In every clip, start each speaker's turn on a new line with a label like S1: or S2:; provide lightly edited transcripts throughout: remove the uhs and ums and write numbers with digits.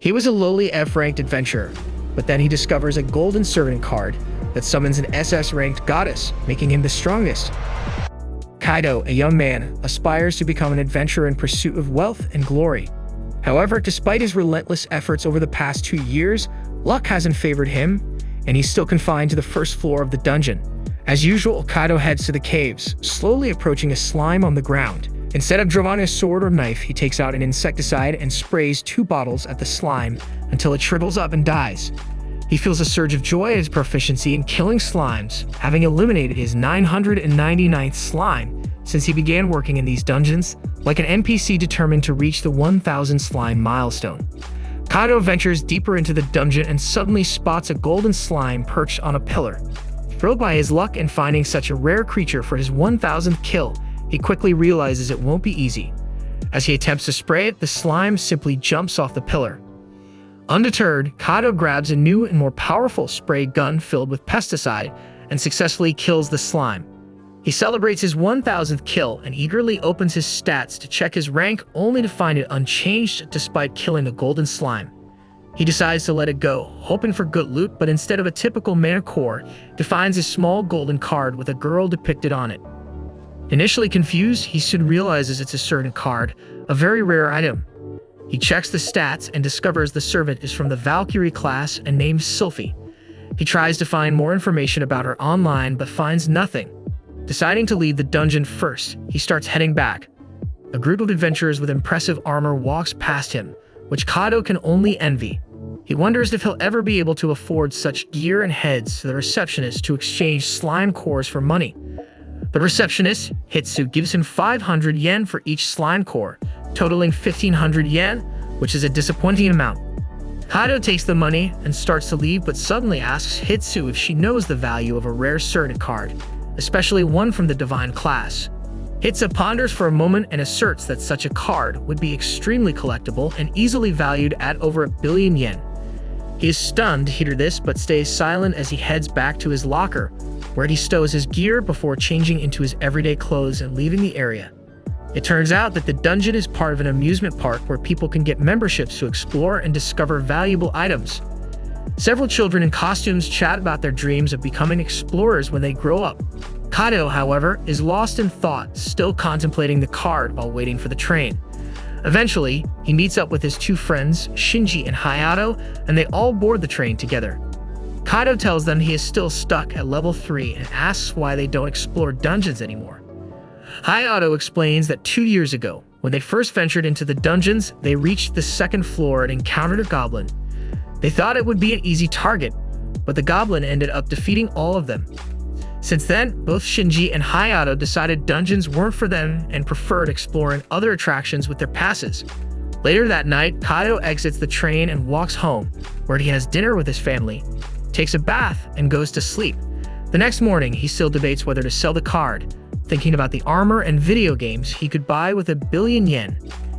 S1: He was a lowly F-ranked adventurer, but then he discovers a golden servant card that summons an SS-ranked goddess, making him the strongest. Kaido, a young man, aspires to become an adventurer in pursuit of wealth and glory. However, despite his relentless efforts over the past 2 years, luck hasn't favored him, and he's still confined to the first floor of the dungeon. As usual, Kaido heads to the caves, slowly approaching a slime on the ground. Instead of drawing a sword or knife, he takes out an insecticide and sprays 2 bottles at the slime until it shrivels up and dies. He feels a surge of joy at his proficiency in killing slimes, having eliminated his 999th slime since he began working in these dungeons, like an NPC determined to reach the 1000 slime milestone. Kaido ventures deeper into the dungeon and suddenly spots a golden slime perched on a pillar. Thrilled by his luck in finding such a rare creature for his 1000th kill, he quickly realizes it won't be easy. As he attempts to spray it, the slime simply jumps off the pillar. Undeterred, Kaido grabs a new and more powerful spray gun filled with pesticide and successfully kills the slime. He celebrates his 1000th kill and eagerly opens his stats to check his rank, only to find it unchanged despite killing the golden slime. He decides to let it go, hoping for good loot, but instead of a typical mana core, he finds a small golden card with a girl depicted on it. Initially confused, he soon realizes it's a servant card, a very rare item. He checks the stats and discovers the servant is from the Valkyrie class and named Sylphie. He tries to find more information about her online but finds nothing. Deciding to leave the dungeon first, he starts heading back. A group of adventurers with impressive armor walks past him, which Kaido can only envy. He wonders if he'll ever be able to afford such gear and heads to the receptionist to exchange slime cores for money. The receptionist, Hitsu, gives him 500 yen for each slime core, totaling 1500 yen, which is a disappointing amount. Kaido takes the money and starts to leave, but suddenly asks Hitsu if she knows the value of a rare servant card, especially one from the divine class. Hitsu ponders for a moment and asserts that such a card would be extremely collectible and easily valued at over 1 billion yen. He is stunned to hear this, but stays silent as he heads back to his locker, where he stows his gear before changing into his everyday clothes and leaving the area. It turns out that the dungeon is part of an amusement park where people can get memberships to explore and discover valuable items. Several children in costumes chat about their dreams of becoming explorers when they grow up. Kaido, however, is lost in thought, still contemplating the card while waiting for the train. Eventually, he meets up with his 2 friends, Shinji and Hayato, and they all board the train together. Kaido tells them he is still stuck at level 3 and asks why they don't explore dungeons anymore. Hayato explains that 2 years ago, when they first ventured into the dungeons, they reached the 2nd floor and encountered a goblin. They thought it would be an easy target, but the goblin ended up defeating all of them. Since then, both Shinji and Hayato decided dungeons weren't for them and preferred exploring other attractions with their passes. Later that night, Kaido exits the train and walks home, where he has dinner with his family, takes a bath, and goes to sleep. The next morning, he still debates whether to sell the card, thinking about the armor and video games he could buy with 1 billion yen.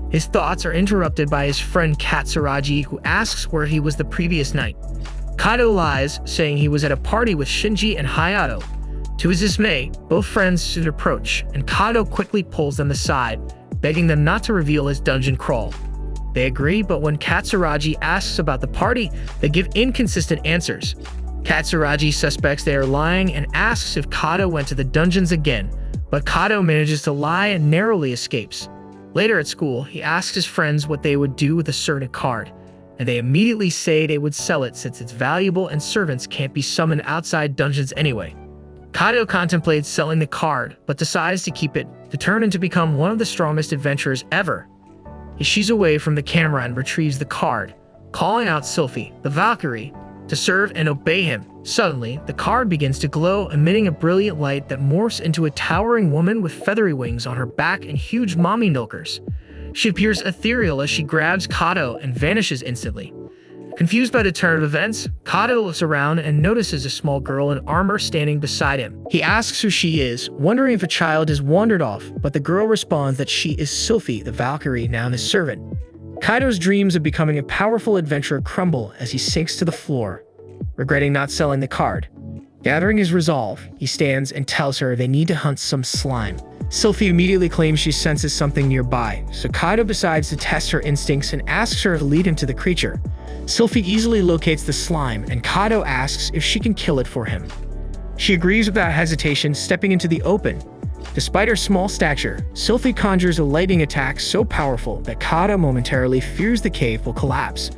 S1: His thoughts are interrupted by his friend Katsuragi, who asks where he was the previous night. Kaido lies, saying he was at a party with Shinji and Hayato. To his dismay, both friends soon approach, and Kaido quickly pulls them aside, begging them not to reveal his dungeon crawl. They agree, but when Katsuragi asks about the party, they give inconsistent answers. Katsuragi suspects they are lying and asks if Kaido went to the dungeons again, but Kaido manages to lie and narrowly escapes. Later at school, he asks his friends what they would do with a certain card, and they immediately say they would sell it since it's valuable and servants can't be summoned outside dungeons anyway. Kaido contemplates selling the card, but decides to keep it, determined to become one of the strongest adventurers ever. He shees away from the camera and retrieves the card, calling out Sylphie, the Valkyrie, to serve and obey him. Suddenly, the card begins to glow, emitting a brilliant light that morphs into a towering woman with feathery wings on her back and huge mommy milkers. She appears ethereal as she grabs Kaido and vanishes instantly. Confused by the turn of events, Kaido looks around and notices a small girl in armor standing beside him. He asks who she is, wondering if a child has wandered off, but the girl responds that she is Sylphie, the Valkyrie, now his servant. Kaido's dreams of becoming a powerful adventurer crumble as he sinks to the floor, regretting not selling the card. Gathering his resolve, he stands and tells her they need to hunt some slime. Sylphie immediately claims she senses something nearby, so Kaido decides to test her instincts and asks her to lead him to the creature. Sylphie easily locates the slime, and Kado asks if she can kill it for him. She agrees without hesitation, stepping into the open. Despite her small stature, Sylphie conjures a lightning attack so powerful that Kado momentarily fears the cave will collapse.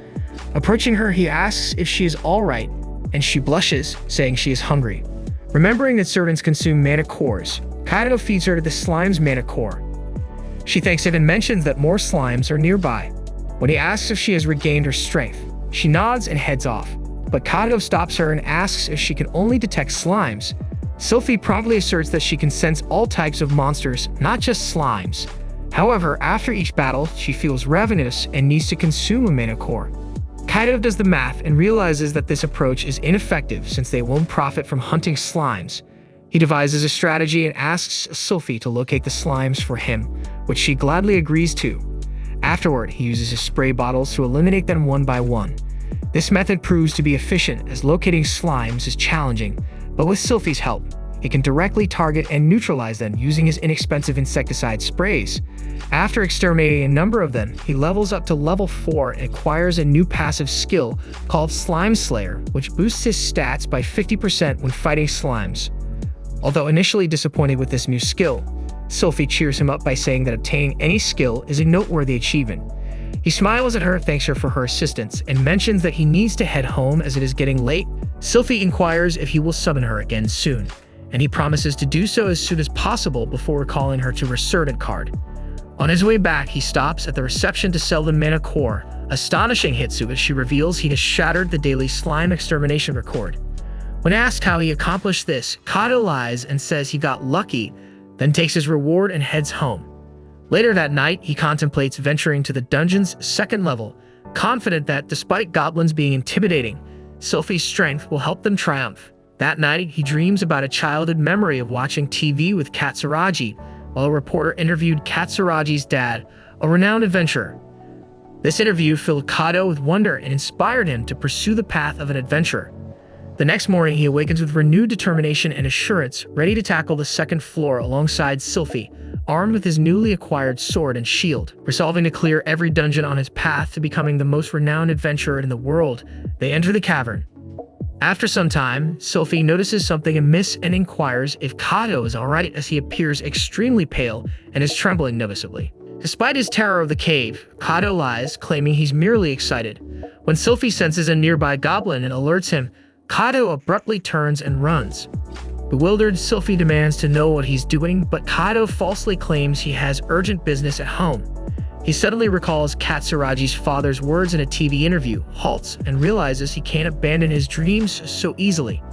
S1: Approaching her, he asks if she is alright, and she blushes, saying she is hungry. Remembering that servants consume mana cores, Kado feeds her to the slime's mana core. She thanks him and mentions that more slimes are nearby. When he asks if she has regained her strength, she nods and heads off, but Kado stops her and asks if she can only detect slimes. Sylphie promptly asserts that she can sense all types of monsters, not just slimes. However, after each battle, she feels ravenous and needs to consume a mana core. Kado does the math and realizes that this approach is ineffective since they won't profit from hunting slimes. He devises a strategy and asks Sylphie to locate the slimes for him, which she gladly agrees to. Afterward, he uses his spray bottles to eliminate them one by one. This method proves to be efficient as locating slimes is challenging, but with Sylphie's help, he can directly target and neutralize them using his inexpensive insecticide sprays. After exterminating a number of them, he levels up to level 4 and acquires a new passive skill called Slime Slayer, which boosts his stats by 50% when fighting slimes. Although initially disappointed with this new skill, Sylphie cheers him up by saying that obtaining any skill is a noteworthy achievement. He smiles at her, thanks her for her assistance, and mentions that he needs to head home as it is getting late. Sylphie inquires if he will summon her again soon, and he promises to do so as soon as possible before recalling her to her certain card. On his way back, he stops at the reception to sell the mana core, astonishing Hitsu as she reveals he has shattered the daily slime extermination record. When asked how he accomplished this, Kado lies and says he got lucky, then takes his reward and heads home. Later that night, he contemplates venturing to the dungeon's second level, confident that despite goblins being intimidating, Sylphie's strength will help them triumph. That night, he dreams about a childhood memory of watching TV with Katsuragi, while a reporter interviewed Katsuragi's dad, a renowned adventurer. This interview filled Kado with wonder and inspired him to pursue the path of an adventurer. The next morning, he awakens with renewed determination and assurance, ready to tackle the second floor alongside Sylphie, armed with his newly acquired sword and shield. Resolving to clear every dungeon on his path to becoming the most renowned adventurer in the world, they enter the cavern. After some time, Sylphie notices something amiss and inquires if Kado is alright as he appears extremely pale and is trembling noticeably. Despite his terror of the cave, Kado lies, claiming he's merely excited. When Sylphie senses a nearby goblin and alerts him, Kado abruptly turns and runs. Bewildered, Sylphie demands to know what he's doing, but Kado falsely claims he has urgent business at home. He suddenly recalls Katsuragi's father's words in a TV interview, halts, and realizes he can't abandon his dreams so easily.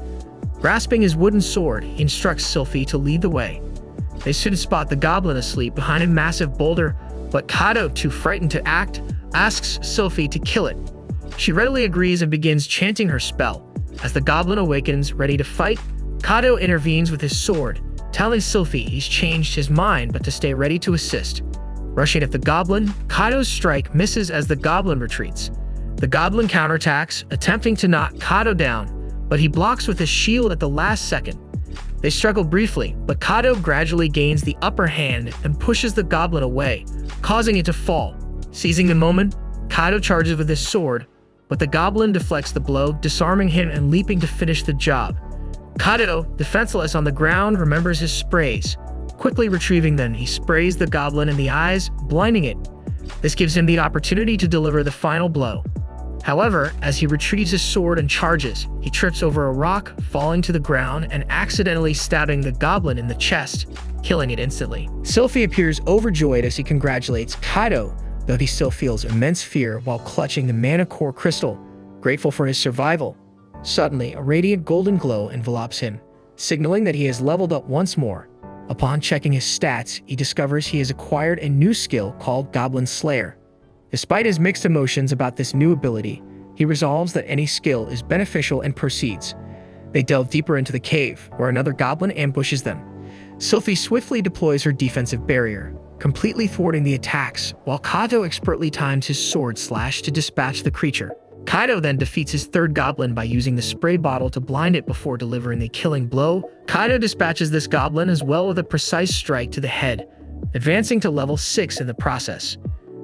S1: Grasping his wooden sword, he instructs Sylphie to lead the way. They soon spot the goblin asleep behind a massive boulder, but Kado, too frightened to act, asks Sylphie to kill it. She readily agrees and begins chanting her spell. As the goblin awakens, ready to fight, Kado intervenes with his sword, telling Sylphie he's changed his mind but to stay ready to assist. Rushing at the goblin, Kado's strike misses as the goblin retreats. The goblin counterattacks, attempting to knock Kado down, but he blocks with his shield at the last second. They struggle briefly, but Kado gradually gains the upper hand and pushes the goblin away, causing it to fall. Seizing the moment, Kado charges with his sword, but the goblin deflects the blow, disarming him and leaping to finish the job. Kado, defenseless on the ground, remembers his sprays. Quickly retrieving them, he sprays the goblin in the eyes, blinding it. This gives him the opportunity to deliver the final blow. However, as he retrieves his sword and charges, he trips over a rock, falling to the ground and accidentally stabbing the goblin in the chest, killing it instantly. Sylphie appears overjoyed as he congratulates Kado, though he still feels immense fear while clutching the mana core crystal, grateful for his survival. Suddenly, a radiant golden glow envelops him, signaling that he has leveled up once more. Upon checking his stats, he discovers he has acquired a new skill called Goblin Slayer. Despite his mixed emotions about this new ability, he resolves that any skill is beneficial and proceeds. They delve deeper into the cave, where another goblin ambushes them. Sylphie swiftly deploys her defensive barrier, completely thwarting the attacks, while Kado expertly times his sword slash to dispatch the creature. Kado then defeats his third goblin by using the spray bottle to blind it before delivering the killing blow. Kado dispatches this goblin as well with a precise strike to the head, advancing to level 6 in the process.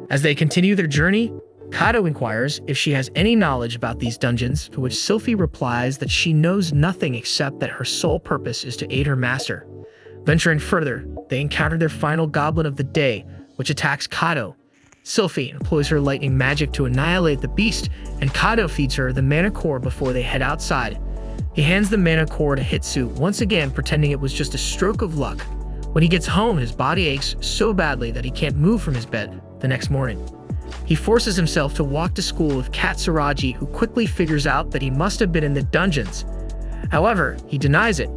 S1: As they continue their journey, Kado inquires if she has any knowledge about these dungeons, to which Sylphie replies that she knows nothing except that her sole purpose is to aid her master. Venturing further, they encounter their final goblin of the day, which attacks Kado. Sylphie employs her lightning magic to annihilate the beast, and Kado feeds her the mana core before they head outside. He hands the mana core to Hitsu, once again pretending it was just a stroke of luck. When he gets home, his body aches so badly that he can't move from his bed the next morning. He forces himself to walk to school with Katsuragi, who quickly figures out that he must have been in the dungeons. However, he denies it,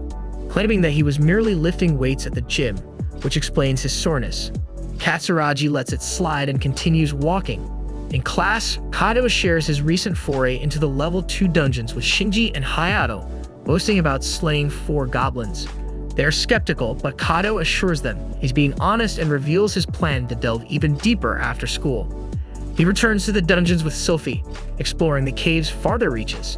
S1: claiming that he was merely lifting weights at the gym, which explains his soreness. Katsuragi lets it slide and continues walking. In class, Kado shares his recent foray into the level 2 dungeons with Shinji and Hayato, boasting about slaying 4 goblins. They are skeptical, but Kado assures them he's being honest and reveals his plan to delve even deeper after school. He returns to the dungeons with Sylphie, exploring the cave's farther reaches.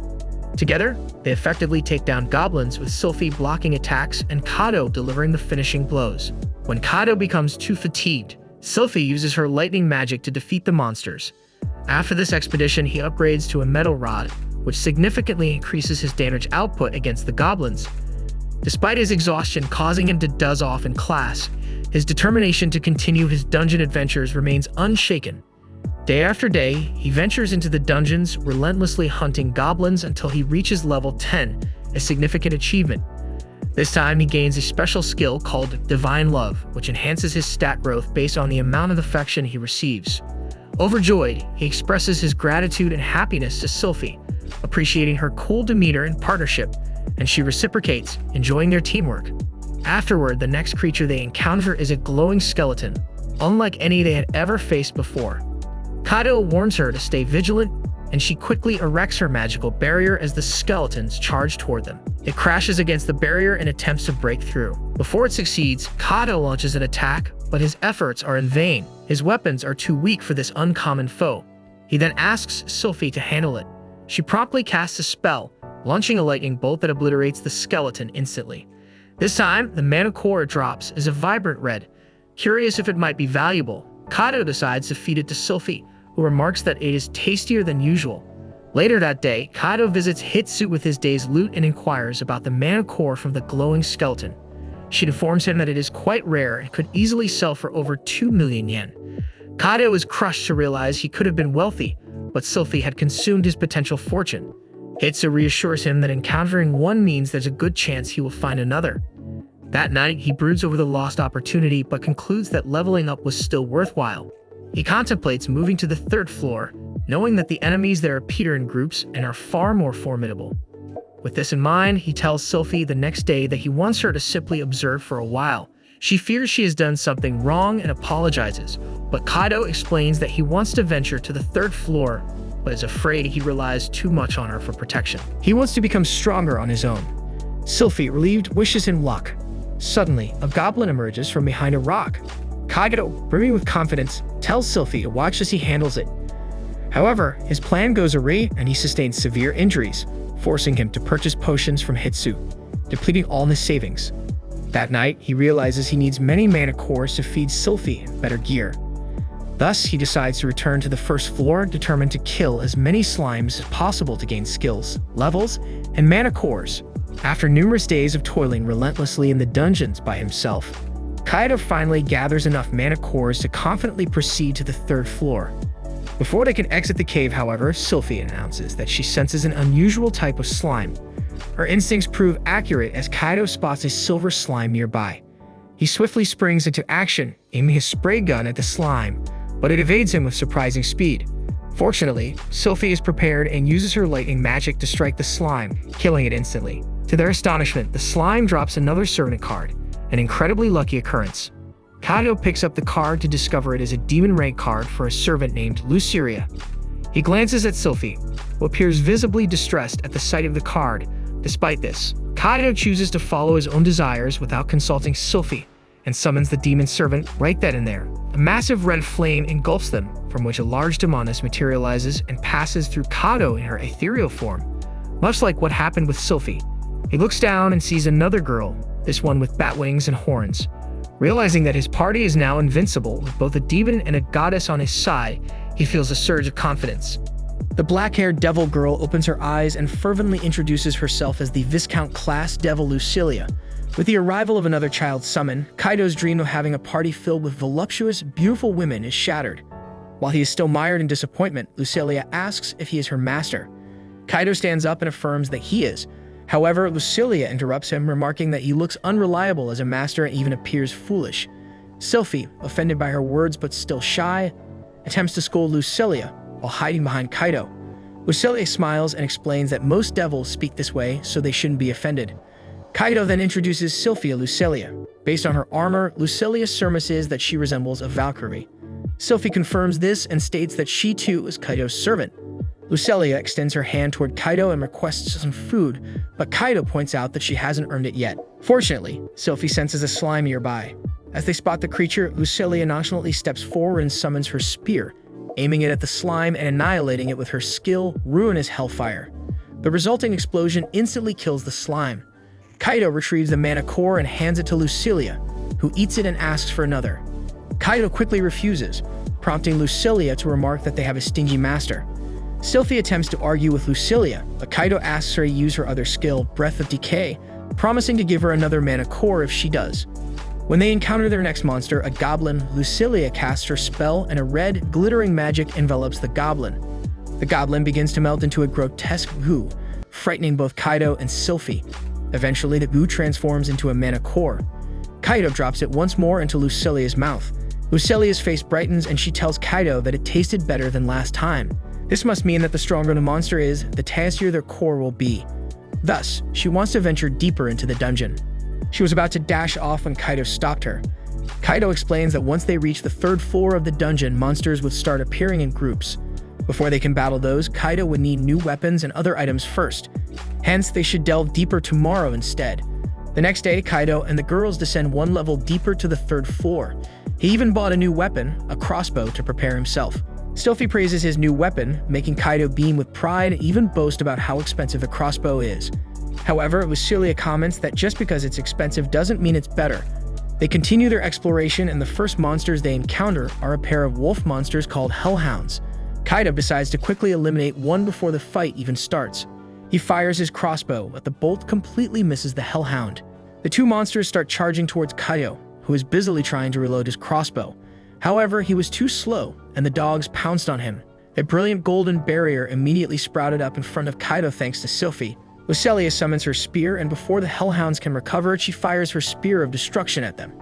S1: Together, they effectively take down goblins, with Sylphie blocking attacks and Kado delivering the finishing blows. When Kado becomes too fatigued, Sylphie uses her lightning magic to defeat the monsters. After this expedition, he upgrades to a metal rod, which significantly increases his damage output against the goblins. Despite his exhaustion causing him to doze off in class, his determination to continue his dungeon adventures remains unshaken. Day after day, he ventures into the dungeons, relentlessly hunting goblins until he reaches level 10, a significant achievement. This time, he gains a special skill called Divine Love, which enhances his stat growth based on the amount of affection he receives. Overjoyed, he expresses his gratitude and happiness to Sylphie, appreciating her cool demeanor and partnership, and she reciprocates, enjoying their teamwork. Afterward, the next creature they encounter is a glowing skeleton, unlike any they had ever faced before. Kado warns her to stay vigilant, and she quickly erects her magical barrier as the skeletons charge toward them. It crashes against the barrier and attempts to break through. Before it succeeds, Kado launches an attack, but his efforts are in vain. His weapons are too weak for this uncommon foe. He then asks Sylphie to handle it. She promptly casts a spell, launching a lightning bolt that obliterates the skeleton instantly. This time, the mana core drops as a vibrant red. Curious if it might be valuable, Kado decides to feed it to Sylphie, who remarks that it is tastier than usual. Later that day, Kado visits Hitsu with his day's loot and inquires about the mana core from the glowing skeleton. She informs him that it is quite rare and could easily sell for over 2 million yen. Kado is crushed to realize he could have been wealthy, but Sylphie had consumed his potential fortune. Hitsu reassures him that encountering one means there's a good chance he will find another. That night, he broods over the lost opportunity but concludes that leveling up was still worthwhile. He contemplates moving to the 3rd floor, knowing that the enemies there appear in groups and are far more formidable. With this in mind, he tells Sylphie the next day that he wants her to simply observe for a while. She fears she has done something wrong and apologizes, but Kado explains that he wants to venture to the 3rd floor, but is afraid he relies too much on her for protection. He wants to become stronger on his own. Sylphie, relieved, wishes him luck. Suddenly, a goblin emerges from behind a rock. Kado, brimming with confidence, tells Sylphie to watch as he handles it. However, his plan goes awry and he sustains severe injuries, forcing him to purchase potions from Hitsu, depleting all his savings. That night, he realizes he needs many mana cores to feed Sylphie better gear. Thus, he decides to return to the 1st floor, determined to kill as many slimes as possible to gain skills, levels, and mana cores. After numerous days of toiling relentlessly in the dungeons by himself, Kado finally gathers enough mana cores to confidently proceed to the 3rd floor. Before they can exit the cave, however, Sylphie announces that she senses an unusual type of slime. Her instincts prove accurate as Kado spots a silver slime nearby. He swiftly springs into action, aiming his spray gun at the slime, but it evades him with surprising speed. Fortunately, Sylphie is prepared and uses her lightning magic to strike the slime, killing it instantly. To their astonishment, the slime drops another servant card, an incredibly lucky occurrence. Kado picks up the card to discover it is a demon rank card for a servant named Luceria. He glances at Sylphie, who appears visibly distressed at the sight of the card. Despite this, Kado chooses to follow his own desires without consulting Sylphie, and summons the demon servant right then and there. A massive red flame engulfs them, from which a large demoness materializes and passes through Kado in her ethereal form. Much like what happened with Sylphie, he looks down and sees another girl, this one with bat wings and horns. Realizing that his party is now invincible with both a demon and a goddess on his side, He feels a surge of confidence. The black-haired devil girl opens her eyes and fervently introduces herself as the Viscount class devil Lucilia. With the arrival of another child summoned, Kaido's dream of having a party filled with voluptuous, beautiful women is shattered. While he is still mired in disappointment, Lucilia asks if he is her master. Kaido stands up and affirms that he is. However, Lucilia interrupts him, remarking that he looks unreliable as a master and even appears foolish. Sylphie, offended by her words but still shy, attempts to scold Lucilia while hiding behind Kaido. Lucilia smiles and explains that most devils speak this way, so they shouldn't be offended. Kaido then introduces Sylphie to Lucilia. Based on her armor, Lucilia surmises that she resembles a Valkyrie. Sylphie confirms this and states that she too is Kaido's servant. Lucilia extends her hand toward Kaido and requests some food, but Kaido points out that she hasn't earned it yet. Fortunately, Sylphie senses a slime nearby. As they spot the creature, Lucilia nonchalantly steps forward and summons her spear, aiming it at the slime and annihilating it with her skill, Ruinous Hellfire. The resulting explosion instantly kills the slime. Kaido retrieves the mana core and hands it to Lucilia, who eats it and asks for another. Kaido quickly refuses, prompting Lucilia to remark that they have a stingy master. Sylphie attempts to argue with Lucilia, but Kaido asks her to use her other skill, Breath of Decay, promising to give her another mana core if she does. When they encounter their next monster, a goblin, Lucilia casts her spell and a red, glittering magic envelops the goblin. The goblin begins to melt into a grotesque goo, frightening both Kaido and Sylphie. Eventually, the goo transforms into a mana core. Kaido drops it once more into Lucilia's mouth. Lucilia's face brightens and she tells Kaido that it tasted better than last time. This must mean that the stronger the monster is, the tastier their core will be. Thus, she wants to venture deeper into the dungeon. She was about to dash off when Kaido stopped her. Kaido explains that once they reach the third floor of the dungeon, monsters would start appearing in groups. Before they can battle those, Kaido would need new weapons and other items first. Hence, they should delve deeper tomorrow instead. The next day, Kaido and the girls descend one level deeper to the third floor. He even bought a new weapon, a crossbow, to prepare himself. Sylphie praises his new weapon, making Kaido beam with pride and even boast about how expensive the crossbow is. However, Lucilia comments that just because it's expensive doesn't mean it's better. They continue their exploration and the first monsters they encounter are a pair of wolf monsters called hellhounds. Kaido decides to quickly eliminate one before the fight even starts. He fires his crossbow, but the bolt completely misses the hellhound. The two monsters start charging towards Kaido, who is busily trying to reload his crossbow. However, he was too slow, and the dogs pounced on him. A brilliant golden barrier immediately sprouted up in front of Kaido thanks to Sylphie. Lucilia summons her spear, and before the hellhounds can recover it, she fires her spear of destruction at them.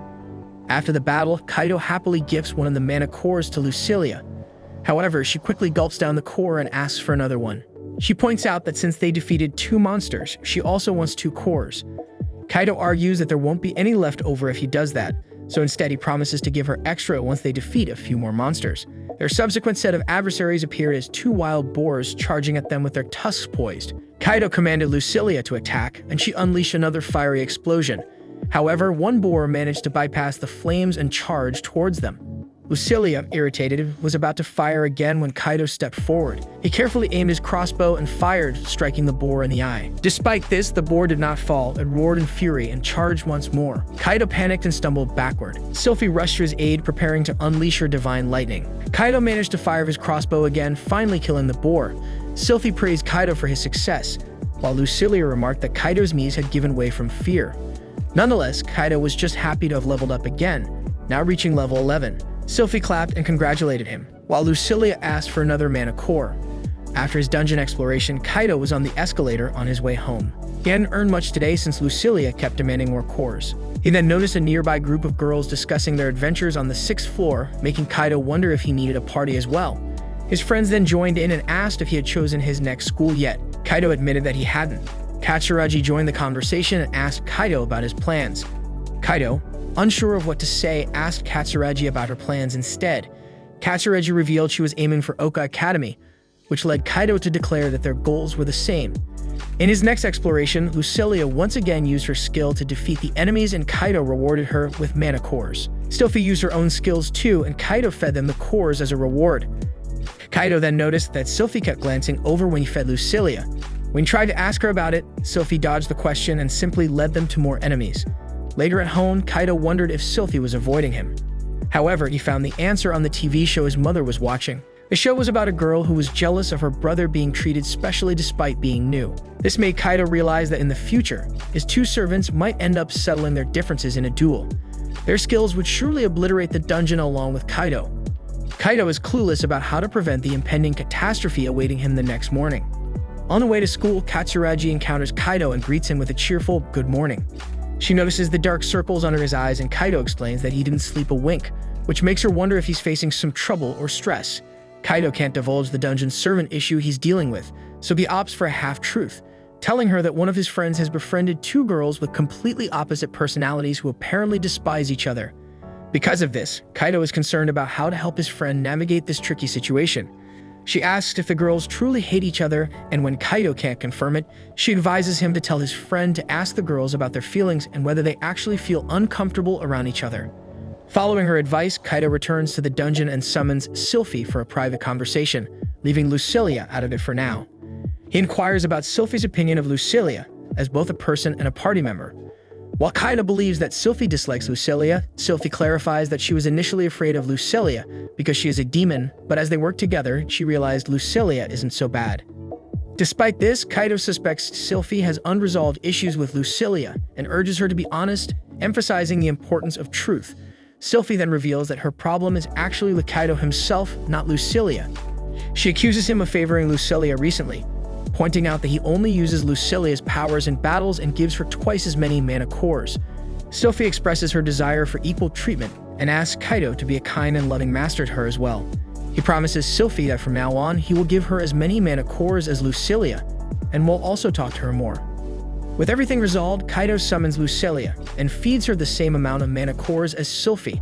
S1: After the battle, Kaido happily gifts one of the mana cores to Lucilia. However, she quickly gulps down the core and asks for another one. She points out that since they defeated two monsters, she also wants two cores. Kaido argues that there won't be any left over if he does that, so instead he promises to give her extra once they defeat a few more monsters. Their subsequent set of adversaries appeared as two wild boars charging at them with their tusks poised. Kaido commanded Lucilia to attack, and she unleashed another fiery explosion. However, one boar managed to bypass the flames and charge towards them. Lucilia, irritated, was about to fire again when Kaido stepped forward. He carefully aimed his crossbow and fired, striking the boar in the eye. Despite this, the boar did not fall. It roared in fury and charged once more. Kaido panicked and stumbled backward. Sylphie rushed to his aid, preparing to unleash her divine lightning. Kaido managed to fire his crossbow again, finally killing the boar. Sylphie praised Kaido for his success, while Lucilia remarked that Kaido's knees had given way from fear. Nonetheless, Kaido was just happy to have leveled up again, now reaching level 11. Sylphie clapped and congratulated him, while Lucilia asked for another mana core. After his dungeon exploration, Kaido was on the escalator on his way home. He hadn't earned much today since Lucilia kept demanding more cores. He then noticed a nearby group of girls discussing their adventures on the 6th floor, making Kaido wonder if he needed a party as well. His friends then joined in and asked if he had chosen his next school yet. Kaido admitted that he hadn't. Katsuragi joined the conversation and asked Kaido about his plans. Kaido, unsure of what to say, asked Katsuragi about her plans instead. Katsuragi revealed she was aiming for Oka Academy, which led Kaido to declare that their goals were the same. In his next exploration, Lucilia once again used her skill to defeat the enemies and Kaido rewarded her with mana cores. Sylphie used her own skills too, and Kaido fed them the cores as a reward. Kaido then noticed that Sylphie kept glancing over when he fed Lucilia. When he tried to ask her about it, Sylphie dodged the question and simply led them to more enemies. Later at home, Kaido wondered if Sylphie was avoiding him. However, he found the answer on the TV show his mother was watching. The show was about a girl who was jealous of her brother being treated specially despite being new. This made Kaido realize that in the future, his two servants might end up settling their differences in a duel. Their skills would surely obliterate the dungeon along with Kaido. Kaido is clueless about how to prevent the impending catastrophe awaiting him the next morning. On the way to school, Katsuragi encounters Kaido and greets him with a cheerful "good morning." She notices the dark circles under his eyes, and Kaido explains that he didn't sleep a wink, which makes her wonder if he's facing some trouble or stress. Kaido can't divulge the dungeon servant issue he's dealing with, so he opts for a half-truth, telling her that one of his friends has befriended two girls with completely opposite personalities who apparently despise each other. Because of this, Kaido is concerned about how to help his friend navigate this tricky situation. She asks if the girls truly hate each other, and when Kaido can't confirm it, she advises him to tell his friend to ask the girls about their feelings and whether they actually feel uncomfortable around each other. Following her advice, Kaido returns to the dungeon and summons Sylphie for a private conversation, leaving Lucilia out of it for now. He inquires about Sylphie's opinion of Lucilia, as both a person and a party member. While Kaido believes that Sylphie dislikes Lucilia, Sylphie clarifies that she was initially afraid of Lucilia because she is a demon, but as they work together, she realized Lucilia isn't so bad. Despite this, Kaido suspects Sylphie has unresolved issues with Lucilia and urges her to be honest, emphasizing the importance of truth. Sylphie then reveals that her problem is actually with Kaido himself, not Lucilia. She accuses him of favoring Lucilia recently, pointing out that he only uses Lucilia's powers in battles and gives her twice as many mana cores. Sylphie expresses her desire for equal treatment and asks Kaido to be a kind and loving master to her as well. He promises Sylphie that from now on, he will give her as many mana cores as Lucilia, and will also talk to her more. With everything resolved, Kaido summons Lucilia and feeds her the same amount of mana cores as Sylphie.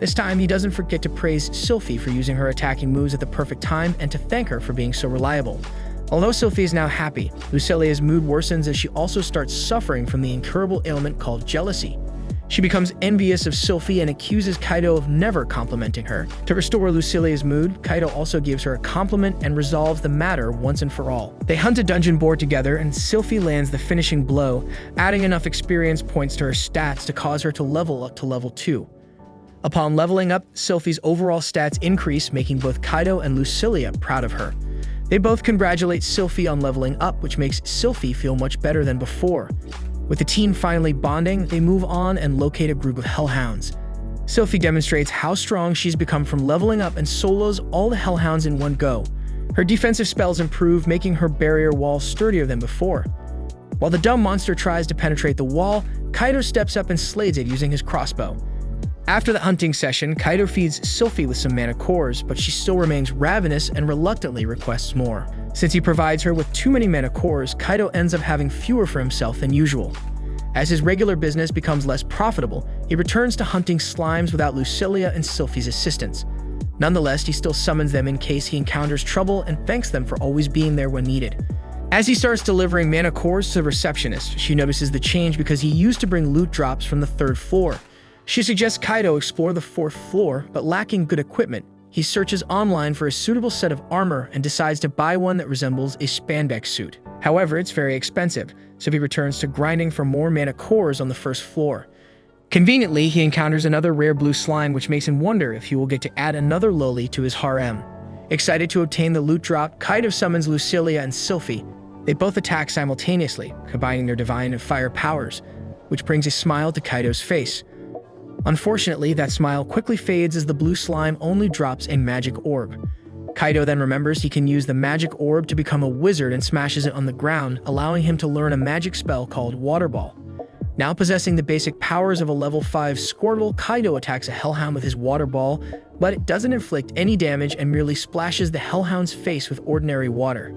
S1: This time, he doesn't forget to praise Sylphie for using her attacking moves at the perfect time and to thank her for being so reliable. Although Sylphie is now happy, Lucilia's mood worsens as she also starts suffering from the incurable ailment called jealousy. She becomes envious of Sylphie and accuses Kaido of never complimenting her. To restore Lucilia's mood, Kaido also gives her a compliment and resolves the matter once and for all. They hunt a dungeon boar together, and Sylphie lands the finishing blow, adding enough experience points to her stats to cause her to level up to level 2. Upon leveling up, Sylphie's overall stats increase, making both Kaido and Lucilia proud of her. They both congratulate Sylphie on leveling up, which makes Sylphie feel much better than before. With the team finally bonding, they move on and locate a group of hellhounds. Sylphie demonstrates how strong she's become from leveling up and solos all the hellhounds in one go. Her defensive spells improve, making her barrier wall sturdier than before. While the dumb monster tries to penetrate the wall, Kaido steps up and slays it using his crossbow. After the hunting session, Kaido feeds Sylphie with some mana cores, but she still remains ravenous and reluctantly requests more. Since he provides her with too many mana cores, Kaido ends up having fewer for himself than usual. As his regular business becomes less profitable, he returns to hunting slimes without Lucilia and Sylphie's assistance. Nonetheless, he still summons them in case he encounters trouble and thanks them for always being there when needed. As he starts delivering mana cores to the receptionist, she notices the change because he used to bring loot drops from the 3rd floor. She suggests Kaido explore the 4th floor, but lacking good equipment, he searches online for a suitable set of armor and decides to buy one that resembles a spandex suit. However, it's very expensive, so he returns to grinding for more mana cores on the 1st floor. Conveniently, he encounters another rare blue slime, which makes him wonder if he will get to add another loli to his harem. Excited to obtain the loot drop, Kaido summons Lucilia and Sylphie. They both attack simultaneously, combining their divine and fire powers, which brings a smile to Kaido's face. Unfortunately, that smile quickly fades as the blue slime only drops a magic orb. Kaido then remembers he can use the magic orb to become a wizard and smashes it on the ground, allowing him to learn a magic spell called Water Ball. Now possessing the basic powers of a level 5 Squirtle, Kaido attacks a hellhound with his Water Ball, but it doesn't inflict any damage and merely splashes the hellhound's face with ordinary water.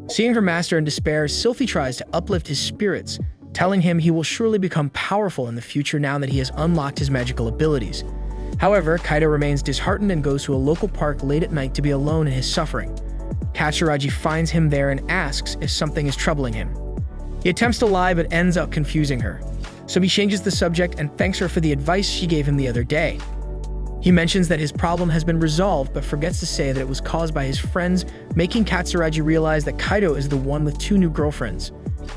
S1: Seeing her master in despair, Sylphie tries to uplift his spirits, telling him he will surely become powerful in the future now that he has unlocked his magical abilities. However, Kaido remains disheartened and goes to a local park late at night to be alone in his suffering. Katsuragi finds him there and asks if something is troubling him. He attempts to lie but ends up confusing her, so he changes the subject and thanks her for the advice she gave him the other day. He mentions that his problem has been resolved but forgets to say that it was caused by his friends, making Katsuragi realize that Kaido is the one with 2 new girlfriends.